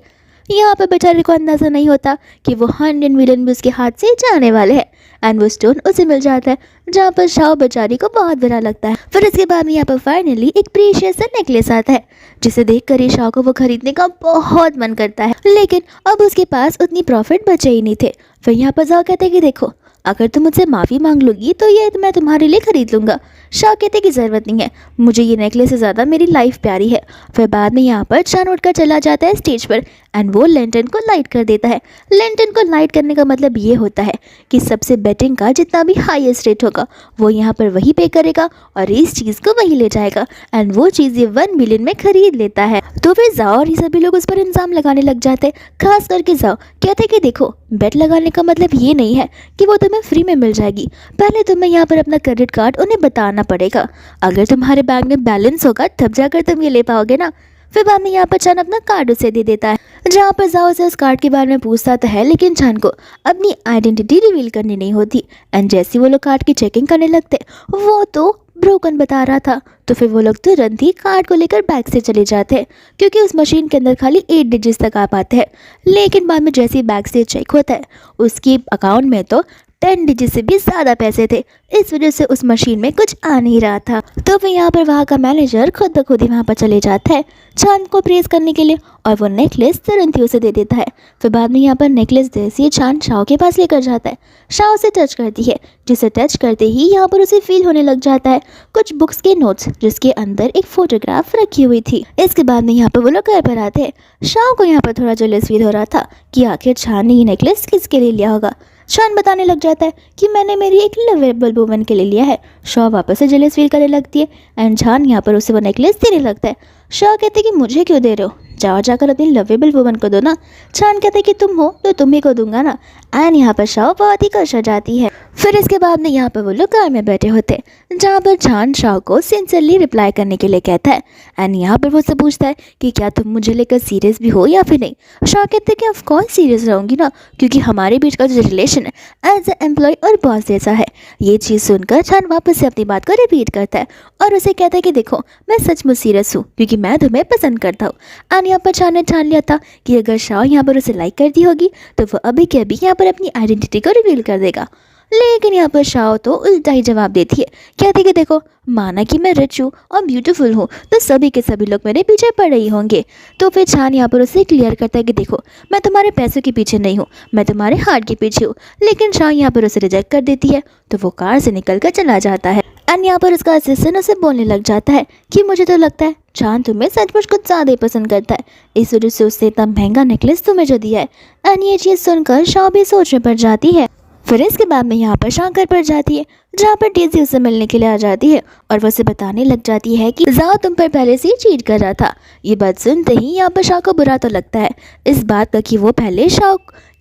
यहाँ पर बेचारे को अंदाज़ा नहीं होता कि वो 100 मिलियन भी उसके हाथ से जाने वाले हैं। एंड वो स्टोन उसे मिल जाता है, जहाँ पर शाह बेचारी को बहुत बुरा लगता है। फिर इसके बाद में यहाँ पर फाइनली एक प्रीशियस सा नेकलेस आता है, जिसे देखकर ही शाह को वो खरीदने का बहुत मन करता है, लेकिन अब उसके पास उतनी प्रॉफिट बचे ही नहीं थे। फिर यहाँ पर जाओ कहते हैं कि देखो अगर तुम मुझसे माफ़ी मांग लोगी तो ये मैं तुम्हारे लिए ख़रीद लूँगा। शाह कहते कि ज़रूरत नहीं है, मुझे ये नेकलेस से ज़्यादा मेरी लाइफ प्यारी है। फिर बाद में यहाँ पर चांद उठकर चला जाता है स्टेज पर एंड वो लैंटर्न को लाइट कर देता है। लैंटर्न को लाइट करने का मतलब ये होता है कि सबसे बेटिंग का जितना भी हाईएस्ट रेट होगा वो यहाँ पर वही पे करेगा और इस चीज़ को वही ले जाएगा एंड वो चीज़ ये 1 मिलियन में खरीद लेता है। तो फिर जाओ और ये सभी लोग उस पर इल्ज़ाम लगाने लग जाते हैं, खास करके जाओ कहते कि देखो बेट लगाने का मतलब ये नहीं है कि वो तुम्हें फ्री में मिल जाएगी, पहले तुम्हें यहाँ पर अपना क्रेडिट कार्ड उन्हें बताना पड़ेगा, अगर तुम्हारे बैंक में बैलेंस होगा तब जाकर तुम ये ले पाओगे ना। फिर बाद में यहाँ पर चांद अपना कार्ड उसे दे देता है, जहाँ पर जाओ से उस कार्ड के बारे में पूछता तो है, लेकिन चांद को अपनी आइडेंटिटी रिवील करनी नहीं होती। एंड जैसे वो लोग कार्ड की चेकिंग करने लगते वो तो ब्रोकन बता रहा था, तो फिर वो लोग तुरंत ही कार्ड को लेकर बैग से चले जाते हैं, क्योंकि उस मशीन के अंदर खाली 8 डिजिट्स तक आ पाते हैं। लेकिन बाद में जैसे ही बैग से चेक होता है उसकी अकाउंट में तो 10 डिजिट से भी ज़्यादा पैसे थे, इस वजह से उस मशीन में कुछ आ नहीं रहा था। तो फिर यहाँ पर वहाँ का मैनेजर खुद ब खुद ही वहाँ पर चले जाता है चांद को प्रेस करने के लिए और वो नेकलेस तुरंत ही उसे दे देता है। फिर बाद में यहाँ पर नेकलेस जैसे ही चांद शाह के पास लेकर जाता है, शाह उसे टच करती है, जिसे टच करते ही यहाँ पर उसे फील होने लग जाता है कुछ बुक्स के नोट्स, जिसके अंदर एक फोटोग्राफ रखी हुई थी। इसके बाद में यहाँ पर वो लोग घर पर आते हैं। शाह को यहाँ पर थोड़ा जेलस फील हो रहा था कि आखिर चांद ने ये नेकलेस किसके लिए लिया होगा, शान बताने लग जाता है कि मैंने मेरी एक लवेबल वुमन के लिए लिया है। शाह वापस से जेलस फील करने लगती है एंड शान यहाँ पर उसे वो नेकलेस देने लगता है। शाह कहते हैं कि मुझे क्यों दे रहे हो, जाओ जाकर अपनी लवेबल वुमन को दो ना। शान कहते हैं कि तुम हो तो तुम ही को दूंगा ना। एंड यहाँ पर शाह बहुत ही खुश हो जाती है। फिर इसके बाद में यहाँ पर वो लोग कार में बैठे होते हैं, जहाँ पर जान शाह को सिंसियरली रिप्लाई करने के लिए कहता है। एंड यहाँ पर वो उससे पूछता है कि क्या तुम मुझे लेकर सीरियस भी हो या फिर नहीं। शाह कहते हैं कि ऑफ कोर्स सीरियस रहूँगी ना, क्योंकि हमारे बीच का जो रिलेशन है एज ए एम्प्लॉय और बॉस जैसा है। ये चीज़ सुनकर जान वापस से अपनी बात को रिपीट करता है और उसे कहता है कि देखो मैं सचमुच सीरियस हूँ, क्योंकि मैं तुम्हें पसंद करता हूँ। एंड यहाँ पर जान ने जान लिया था कि अगर शाह यहाँ पर उसे लाइक करती होगी तो वो अभी के अभी यहाँ पर अपनी आइडेंटिटी को रिवील कर देगा। लेकिन यहाँ पर शाह तो उल्टा ही जवाब देती है, कहती कि देखो माना कि मैं रिच हूँ और ब्यूटीफुल हूँ तो सभी के सभी लोग मेरे पीछे पड़ रही होंगे। तो फिर जान यहाँ पर उसे क्लियर करता है कि देखो मैं तुम्हारे पैसों के पीछे नहीं हूँ, मैं तुम्हारे हार्ट के पीछे हूँ। लेकिन शाह यहाँ पर उसे रिजेक्ट कर देती है तो वो कार से निकल कर चला जाता है। एंड यहाँ पर उसका असिस्टेंट उसे बोलने लग जाता है कि मुझे तो लगता है जान तुम्हें सचमुच कुछ ज़्यादा ही पसंद करता है, इस वजह से उससे इतना महंगा नेकलेस तुम्हें जो दिया है। एंड ये चीज़ सुनकर शाह भी सोच में पड़ जाती है। फिर इसके बाद में यहाँ पर शाह घर पर जाती है, जहाँ पर डेज़ी उसे मिलने के लिए आ जाती है और वो उसे बताने लग जाती है कि ज़ा तुम पर पहले से ही चीट कर रहा था। ये बात सुनते ही यहाँ पर शाह को बुरा तो लगता है इस बात का कि वो पहले शाह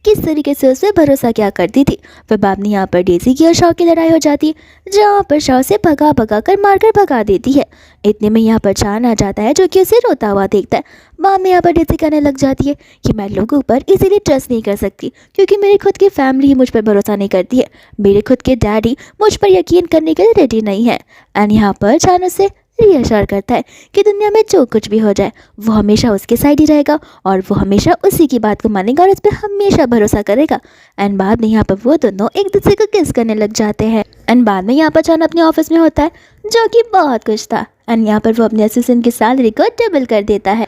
किस तरीके से उस पर भरोसा क्या करती थी। फिर बाद में यहाँ पर डेज़ी की और शाह की लड़ाई हो जाती है, जहाँ पर शाह से भगा भगा कर मारकर भगा देती है। इतने में यहाँ पर जान आ जाता है जो कि उसे रोता हुआ देखता है। बाद में यहाँ पर डेज़ी कहने लग जाती है कि मैं लोगों पर इजीली ट्रस्ट नहीं कर सकती, क्योंकि मेरी खुद की फैमिली ही मुझ पर भरोसा नहीं करती है, मेरे खुद के डैडी मुझ पर यकीन करने के लिए रेडी नहीं है। एंड यहाँ पर जान उसे रीअश्योर करता है कि दुनिया में जो कुछ भी हो जाए वो हमेशा उसके साइड ही रहेगा और वो हमेशा उसी की बात को मानेगा और उस पर हमेशा भरोसा करेगा। एंड बाद में यहाँ पर वो दोनों एक दूसरे को किस करने लग जाते हैं। एंड बाद में यहाँ पर जान अपने ऑफिस में होता है, जो कि बहुत कुछ था। एंड यहाँ पर वो अपने असिस्टेंट की सैलरी को डबल कर देता है।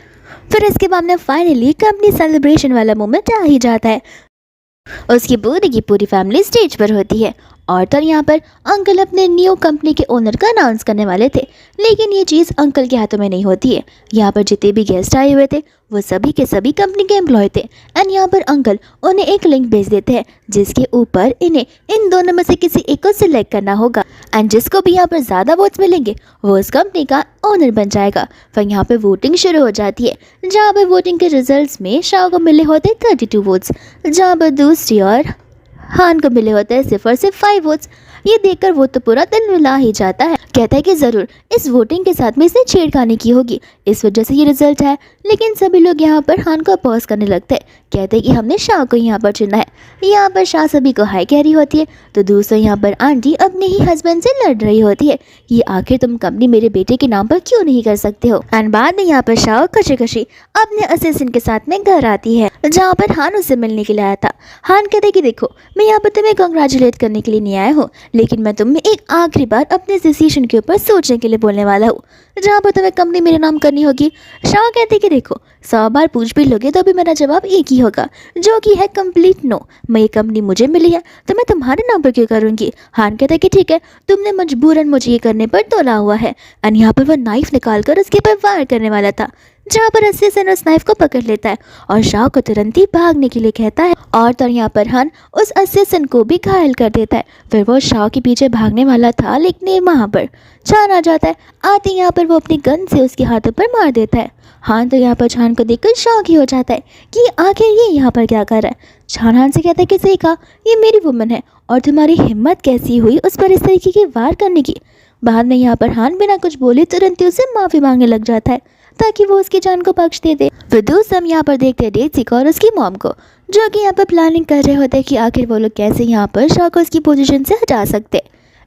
फिर इसके बाद में फाइनली कंपनी सेलिब्रेशन वाला मोमेंट आ ही जाता है। उसकी पूरी की पूरी फैमिली स्टेज पर होती है और तो यहाँ पर अंकल अपने न्यू कंपनी के ओनर का अनाउंस करने वाले थे, लेकिन ये चीज़ अंकल के हाथों में नहीं होती है। यहाँ पर जितने भी गेस्ट आए हुए थे वो सभी के सभी कंपनी के एम्प्लॉय थे। एंड यहाँ पर अंकल उन्हें एक लिंक भेज देते हैं जिसके ऊपर इन्हें इन दोनों में से किसी एक को सिलेक्ट करना होगा एंड जिसको भी यहाँ पर ज़्यादा वोट्स मिलेंगे वो उस कंपनी का ओनर बन जाएगा। फिर यहाँ पर वोटिंग शुरू हो जाती है, जहाँ पर वोटिंग के रिजल्ट में शाह को मिले होते 32 वोट्स, जहाँ पर दूसरी और हान को मिले होते हैं सिर्फ और सिर्फ 5 वोट्स। ये देखकर वो तो पूरा दिल मिला ही जाता है, कहता है कि ज़रूर इस वोटिंग के साथ में इसने छेड़खानी की होगी, इस वजह से ये रिजल्ट है। लेकिन सभी लोग यहाँ पर हान को अपोज करने लगते हैं, कहते हैं कि हमने शाह को यहाँ पर चुना है। यहाँ पर शाह सभी को हाई कह रही होती है तो दूसरा यहाँ पर आंटी अपने ही हस्बैंड से लड़ रही होती है कि आखिर तुम कंपनी मेरे बेटे के नाम पर क्यों नहीं कर सकते हो। एंड बाद में यहाँ पर शाह खुशी खुशी अपने असिस्टेंट के साथ में घर आती है, जहाँ पर हान उससे मिलने के लिए आया था। हान कहते कि देखो मैं यहाँ पर तुम्हें कंग्रेचुलेट करने के लिए नहीं आया हूँ, लेकिन मैं तुम्हें एक आखिरी बार अपने डिसीजन के ऊपर सोचने के लिए बोलने वाला हूँ, जहाँ पर तुम्हें कंपनी मेरे नाम करनी होगी। शाह कहते कि देखो 100 बार पूछ भी लोगे तो भी मेरा जवाब एक ही होगा, जो कि है कंप्लीट नो। मैं ये कंपनी मुझे मिली है तो मैं तुम्हारे नाम पर क्यों करूँगी। हान कहता कि ठीक है, तुमने मजबूरन मुझे ये करने पर तोला हुआ है। एंड यहाँ पर वह नाइफ निकाल कर उसके ऊपर वार करने वाला था, जहाँ पर असिस्टेंट उस नाइफ को पकड़ लेता है और शाह को तुरंत ही भागने के लिए कहता है और तो यहाँ पर हान उस असिस्टेंट को भी घायल कर देता है। फिर वो शाह के पीछे भागने वाला था, लेकिन वहाँ पर छान आ जाता है। आते यहाँ पर वो अपनी गन से उसके हाथों पर मार देता है। हान तो यहाँ पर छान को देखकर शॉक ही हो जाता है कि आखिर ये यहाँ पर क्या कर रहा है। छान हान से कहता है कि सही कहा, ये मेरी वुमन है और तुम्हारी हिम्मत कैसी हुई उस पर इस तरीके की वार करने की। बाद में यहाँ पर हान बिना कुछ बोले तुरंत ही उसे माफ़ी मांगने लग जाता है ताकि वो उसकी जान को बख्श दे दे। फिर दूसरा हम यहाँ पर देखते हैं डेज़ी को और उसकी मॉम को, जो कि यहाँ पर प्लानिंग कर रहे होते हैं कि आखिर वो लोग कैसे यहाँ पर शाह को उसकी पोजीशन से हटा सकते।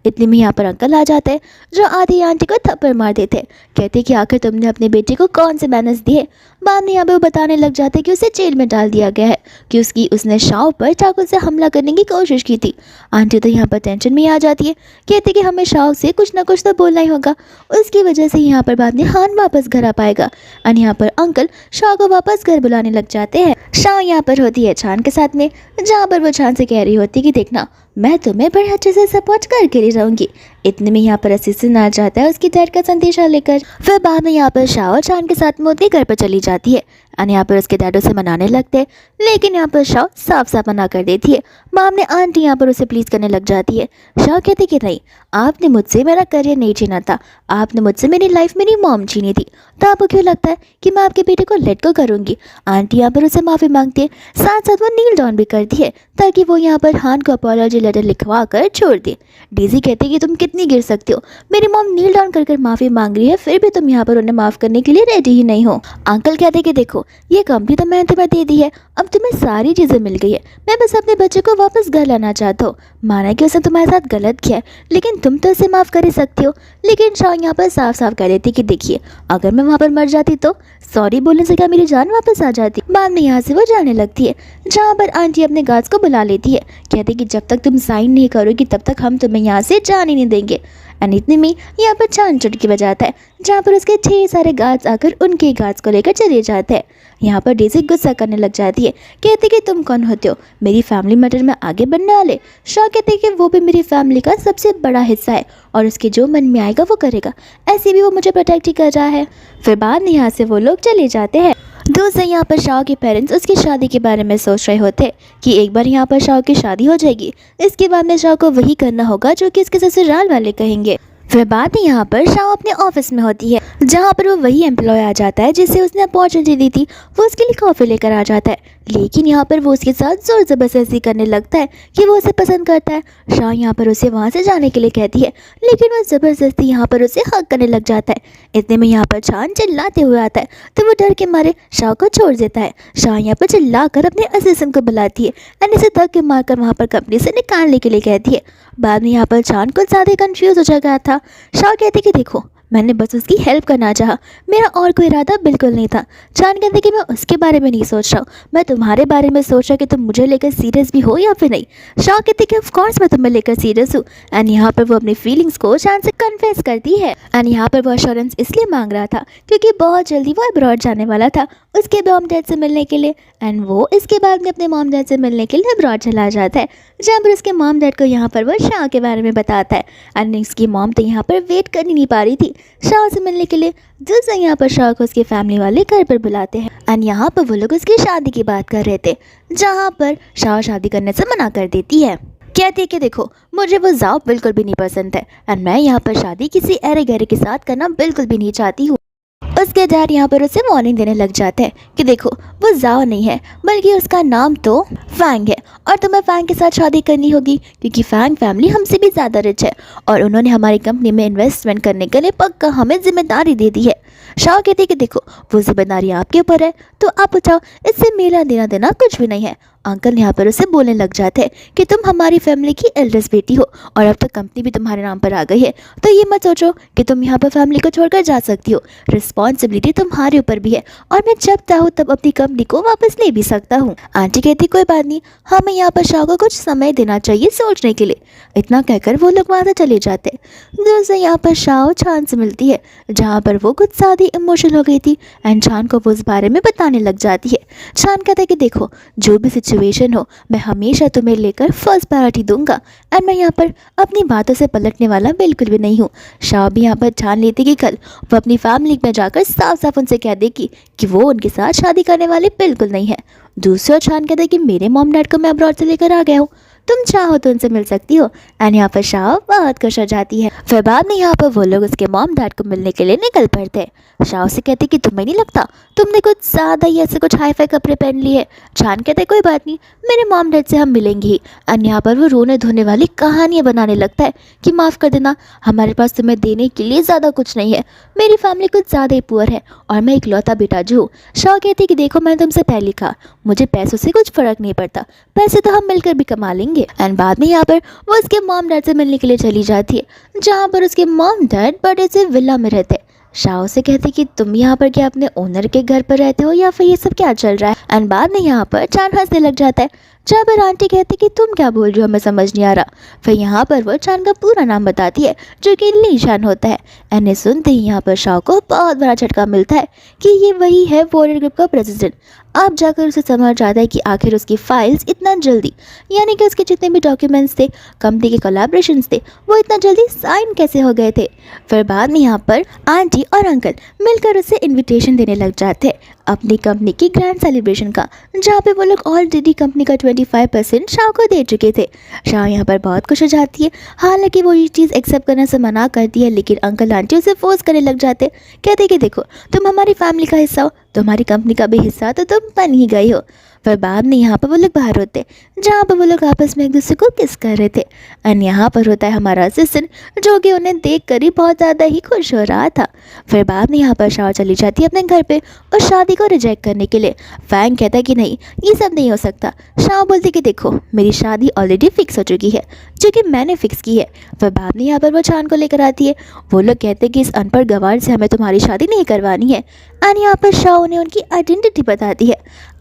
इतने में यहाँ पर अंकल आ जाते हैं, जो आधी आंटी को थप्पड़ मार देते हैं, कहते कि आखिर तुमने अपने बेटे को कौन से मैनर्स दिए। बाद में यहाँ पर वो बताने लग जाते हैं कि उसे जेल में डाल दिया गया है कि उसने शाह पर चाकू से हमला करने की कोशिश की थी। आंटी तो यहाँ पर टेंशन में आ जाती है, कहते कि हमें शाह से कुछ ना कुछ तो बोलना ही होगा, उसकी वजह से यहाँ पर बाद में हान वापस घर आ पाएगा। और यहाँ पर अंकल शाह को वापस घर बुलाने लग जाते हैं। शाह यहाँ पर होती है छान के साथ में, जहाँ पर वो छान से कह रही होती है कि देखना मैं तुम्हें बड़े अच्छे से सपोर्ट करके ही रहूँगी। इतने में यहाँ पर असिस्टेंट आ जाता है उसकी डैड का संदेशा लेकर। फिर बाद में यहाँ पर शाह और छान के साथ मोदी घर पर चली जाती है। एंड यहाँ पर उसके डैड उसे मनाने लगते हैं, लेकिन यहाँ पर शाओ साफ साफ मना कर देती है। माम ने आंटी यहाँ पर उसे प्लीज करने लग जाती है। शाओ कहती कि नहीं, आपने मुझसे मेरा करियर नहीं छीना था, आपने मुझसे मेरी लाइफ मेरी मॉम छीनी थी, तो आपको क्यों लगता है कि मैं आपके बेटे को लेट को करूंगी। आंटी यहाँ पर उसे माफ़ी मांगती है, साथ साथ वो नील डाउन भी करती है ताकि वो यहाँ पर हान को अपॉलॉजी लेटर लिखवा कर छोड़ दे। डेजी कहती है कि तुम कितनी गिर सकती हो, मेरी मॉम नील डाउन कर माफ़ी मांग रही है, फिर भी तुम यहाँ पर उन्हें माफ़ करने के लिए रेडी ही नहीं हो। अंकल कहते कि देखो, ये कंपनी तो मैंने तुम्हें दे दी है, अब तुम्हें सारी चीज़ें मिल गई है, मैं बस अपने बच्चे को वापस घर लाना चाहता हूँ। माना कि उसने तुम्हारे साथ गलत किया है, लेकिन तुम तो उसे माफ़ कर ही सकती हो। लेकिन शाओ यहाँ पर साफ साफ कह देती कि देखिए, अगर मैं वहाँ पर मर जाती तो सॉरी बोलने से क्या मेरी जान वापस आ जाती। बाद में यहाँ से वो जाने लगती है, जहाँ पर आंटी अपने गार्ड्स को बुला लेती है, कहती कि जब तक तुम साइन नहीं करोगी तब तक हम तुम्हें यहाँ से जाने नहीं देंगे। एंड इतने में यहाँ पर चांद चुटकी बजाता है, जहाँ पर उसके 6 सारे गार्ड्स आकर उनके गार्ड्स को लेकर चले जाते हैं। यहाँ पर डेजी गुस्सा करने लग जाती है, कहती कि तुम कौन होते हो मेरी फैमिली मैटर में आगे बढ़ने वाले। शाह कहते कि वो भी मेरी फैमिली का सबसे बड़ा हिस्सा है और उसके जो मन में आएगा वो करेगा, ऐसे भी वो मुझे प्रोटेक्ट ही कर रहा है। फिर बाद में यहाँ से वो लोग चले जाते हैं। दूसरे यहाँ पर शाह के पेरेंट्स उसकी शादी के बारे में सोच रहे होते कि एक बार यहाँ पर शाह की शादी हो जाएगी, इसके बाद में शाह को वही करना होगा जो कि इसके ससुराल वाले कहेंगे। फिर बाद में यहाँ पर शाह अपने ऑफिस में होती है, जहाँ पर वो वही एम्प्लॉय आ जाता है जिससे उसने अपॉर्चुनिटी दी थी, वो उसके लिए कॉफ़ी लेकर आ जाता है। लेकिन यहाँ पर वो उसके साथ ज़ोर ज़बरदस्ती करने लगता है कि वो उसे पसंद करता है। शाह यहाँ पर उसे वहाँ से जाने के लिए कहती है, लेकिन वो ज़बरदस्ती यहाँ पर उसे हक करने लग जाता है। इतने में यहाँ पर चांद चिल्लाते हुए आता है, तो वो डर के मारे शाह को छोड़ देता है। शाह यहाँ पर चिल्लाकर अपने असिस्टेंट को बुलाती है एंड इसे धक्के मारकर वहाँ पर कंपनी से निकालने के लिए कहती है। बाद में यहाँ पर चांद कुछ ज़्यादा कंफ्यूज हो गया था। शाह कहते कि देखो, मैंने बस उसकी हेल्प करना चाहा, मेरा और कोई इरादा बिल्कुल नहीं था। चांद कहते कि मैं उसके बारे में नहीं सोच रहा हूँ, मैं तुम्हारे बारे में सोच रहा कि तुम मुझे लेकर सीरियस भी हो या फिर नहीं। शाह कहते कि ऑफ कोर्स मैं तुम्हें लेकर सीरियस हूँ। एंड यहाँ पर वो अपनी फीलिंग्स को चांद से कन्फेस करती है। एंड यहाँ पर वो अश्योरेंस इसलिए मांग रहा था क्योंकि बहुत जल्दी वो अब्रॉड जाने वाला था उसके मॉम डैड से मिलने के लिए। एंड वो इसके बाद में अपने मॉम डैड से मिलने के लिए अब्रॉड चला जाता है, जहाँ पर उसके मॉम डैड को यहाँ पर वो शाह के बारे में बताता है। एंड इसकी मॉम तो यहाँ पर वेट कर नहीं पा रही थी शाह से मिलने के लिए। दूसरा यहाँ पर शाह को उसकी फैमिली वाले घर पर बुलाते हैं एंड यहाँ पर वो लोग उसकी शादी की बात कर रहे थे, जहाँ पर शाह शादी करने से मना कर देती है। कहती है कि देखो, मुझे वो जाओ बिल्कुल भी नहीं पसंद है एंड मैं यहाँ पर शादी किसी अरे गहरे के साथ करना बिल्कुल भी नहीं चाहती हूँ। उसके डैड यहाँ पर उसे वार्निंग देने लग जाते हैं कि देखो, वो जाओ नहीं है बल्कि उसका नाम तो फैंग है और तुम्हें फैंग के साथ शादी करनी होगी क्योंकि फैंग फैमिली हमसे भी ज़्यादा रिच है और उन्होंने हमारी कंपनी में इन्वेस्टमेंट करने के लिए पक्का हमें जिम्मेदारी दे दी है। शाह कहती है कि देखो, वो जिम्मेदारी आपके ऊपर है तो आप उठाओ, इससे मेरा देना देना कुछ भी नहीं है। अंकल यहाँ पर उसे बोलने लग जाते हैं कि तुम हमारी फैमिली की एल्डेस्ट बेटी हो और अब तक कंपनी भी तुम्हारे नाम पर आ गई है, तो ये मत सोचो कि तुम यहाँ पर फैमिली को छोड़कर जा सकती हो। रिस्पॉन्सिबिलिटी तुम्हारे ऊपर भी है और मैं जब चाहूँ तब अपनी कंपनी को वापस ले भी सकता हूँ। आंटी कहती कोई बात नहीं, हमें यहाँ पर शाह को कुछ समय देना चाहिए सोचने के लिए। इतना कहकर वो लोग वहाँ से चले जाते। दूसरे यहाँ पर शाह चांद से मिलती है, जहाँ पर वो कुछ ज़्यादा इमोशनल हो गई थी एंड चांद को वो उस बारे में बताने लग जाती है। चांद कहता है कि देखो, जो भी सिचुएशन हो मैं हमेशा तुम्हें लेकर फर्स्ट प्रायोरिटी दूंगा एंड मैं यहाँ पर अपनी बातों से पलटने वाला बिल्कुल भी नहीं हूँ। शाह भी यहाँ पर ठान लेती कि कल वो अपनी फैमिली में जाकर साफ साफ उनसे कह देगी कि वो उनके साथ शादी करने वाले बिल्कुल नहीं है। दूसरा चांद कहता है कि मेरे मॉम डैड को मैं अब्रॉड से लेकर आ गया हूँ, तुम चाहो तो उनसे मिल सकती हो। एंड यहाँ पर शाह बहुत खुश हो जाती है। फिर बाद में यहाँ पर वो लोग उसके मॉम डैड को मिलने के लिए निकल पड़ते हैं। शाह से कहते कि तुम्हें नहीं लगता तुमने कुछ ज़्यादा ही ऐसे कुछ हाई फाई कपड़े पहन लिए। चांद कहते कोई बात नहीं, मेरे मॉम डैड से हम मिलेंगे ही। एंड यहाँ पर वो रोने धोने वाली कहानियाँ बनाने लगता है कि माफ़ कर देना, हमारे पास तुम्हें देने के लिए ज़्यादा कुछ नहीं है, मेरी फैमिली कुछ ज़्यादा ही पुअर है और मैं इकलौता बेटा जो हूँ। शाह कहती कि देखो, मैंने तुमसे पहले कहा मुझे पैसों से कुछ फ़र्क नहीं पड़ता, पैसे तो हम मिलकर भी कमा लेंगे। एंड बाद में यहाँ पर वो उसके मॉम डैड से मिलने के लिए चली जाती है, जहाँ पर उसके मॉम डैड बड़े से विला में रहते हैं। शाह से कहती कि तुम यहाँ पर क्या अपने ओनर के घर पर रहते हो या फिर ये सब क्या चल रहा है। एंड बाद में यहाँ पर चांद हंसने लग जाता है, जहाँ पर आंटी कहती कि तुम क्या बोल रही हो, हमें समझ नहीं आ रहा। फिर यहाँ पर वो चांद का पूरा नाम बताती है जो कि लीशान होता है। एंड सुनते ही यहाँ पर शाह को बहुत बड़ा झटका मिलता है कि ये वही है वॉरियर ग्रुप का प्रेसिडेंट। अब जाकर उसे समझ आता है कि आखिर उसकी फाइल्स इतना जल्दी, यानी कि उसके जितने भी डॉक्यूमेंट्स थे, कंपनी के कोलैबोरेशंस थे, वो इतना जल्दी साइन कैसे हो गए थे। फिर बाद में यहाँ पर आंटी और अंकल मिलकर उसे इनविटेशन देने लग जाते हैं अपनी कंपनी की ग्रैंड सेलिब्रेशन का, जहाँ पे वो लोग ऑलरेडी कंपनी का 25% शाह को दे चुके थे। शाह यहाँ पर बहुत खुश हो जाती है, हालांकि वो ये चीज़ एक्सेप्ट करने से मना करती है, लेकिन अंकल आंटी उसे फोर्स करने लग जाते, कहते कि देखो तुम हमारी फैमिली का हिस्सा हो, तुम्हारी कंपनी का भी हिस्सा तो तुम बन ही गई हो। फिर बाद में यहाँ पर वो लोग बाहर होते, जहाँ पर वो लोग आपस में एक दूसरे को किस कर रहे थे। एंड यहाँ पर होता है हमारा असिस्टेंट, जो कि उन्हें देख कर ही बहुत ज़्यादा ही खुश हो रहा था। फिर बाद में यहाँ पर शाह चली जाती है अपने घर पे और शादी को रिजेक्ट करने के लिए। फैंग कहता है कि नहीं, ये सब नहीं हो सकता। शाह बोलती कि देखो मेरी शादी ऑलरेडी फिक्स हो चुकी है, जो कि मैंने फिक्स की है। फिर बाद में यहाँ पर वो चांद को लेकर आती है। वो लोग कहते हैं कि इस अनपढ़ गवार से हमें तुम्हारी शादी नहीं करवानी है। एंड यहाँ पर शाह उन्हें उनकी आइडेंटिटी बताती है।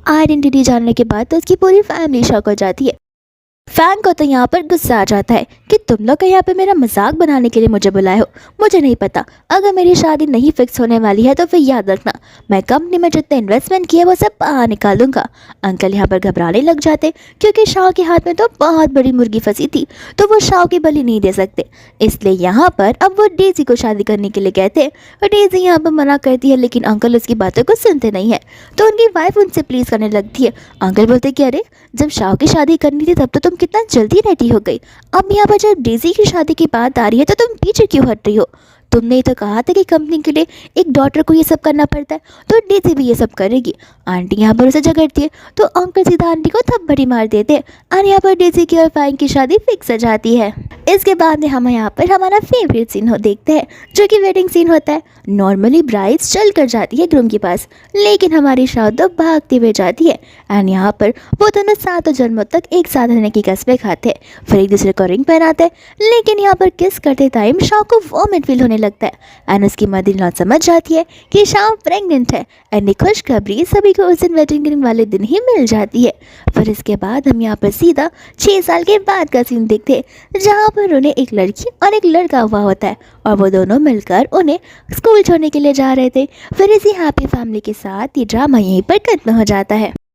आइडेंटिटी जानने के बाद तो उसकी पूरी फैमिली शॉक हो जाती है। फैंग को तो यहाँ पर गुस्सा आ जाता है कि तुम लोग यहाँ पे मेरा मजाक बनाने के लिए मुझे बुलाए हो। मुझे नहीं पता, अगर मेरी शादी नहीं फिक्स होने वाली है तो फिर याद रखना मैं कंपनी में जितने इन्वेस्टमेंट किए वो सब बाहर निकाल दूंगा। अंकल यहाँ पर घबराने लग जाते, क्योंकि शाह के हाथ में तो बहुत बड़ी मुर्गी फंसी थी, तो वो शाह की बलि नहीं दे सकते। इसलिए यहाँ पर अब वो डेजी को शादी करने के लिए कहते हैं, और डेजी यहाँ पर मना करती है, लेकिन अंकल उसकी बातों को सुनते नहीं है। तो उनकी वाइफ उनसे प्लीज़ करने लगती है। अंकल बोलते कि अरे जब शाह की शादी करनी थी तब तो तुम कितना जल्दी रेडी हो गई, अब यहाँ पर जब डेजी की शादी की बात आ रही है तो तुम पीछे क्यों हट रही हो। तुमने ही तो कहा था कि कंपनी के लिए एक डॉटर को ये सब करना पड़ता है, तो डेजी भी ये सब करेगी। आंटी यहाँ पर उसे झगड़ती है, तो अंकल सीधा आंटी को थप्पड़ी मार देते हैं और यहाँ पर डेजी की और फैंग की शादी फिक्स हो जाती है। इसके बाद में हम यहाँ पर हमारा फेवरेट सीन देखते हैं, जो कि वेडिंग सीन होता है। नॉर्मली ब्राइड्स चल कर जाती है ग्रूम के पास, लेकिन हमारी शाह तो भागती हुई जाती है। एंड यहाँ पर वो दोनों 7 जन्मों तक एक साथ रहने की कसमें खाते हैं, फिर एक दूसरे को रिंग पहनाते हैं। लेकिन यहाँ पर किस करते टाइम शाह को वॉमिट फील होने लगता है। एंड उसकी मदर इन लॉ समझ जाती है कि शाह प्रेग्नेंट है। एंड खुशखबरी सभी को उस दिन वेडिंग वाले दिन ही मिल जाती है। फिर इसके बाद हम यहाँ पर सीधा 6 साल के बाद का सीन देखते हैं, जहाँ पर उन्हें एक लड़की और एक लड़का हुआ होता है, और वो दोनों मिलकर उन्हें स्कूल छोड़ने के लिए जा रहे थे। फिर इसी हैप्पी फैमिली के साथ ये ड्रामा यहीं पर खत्म हो जाता है।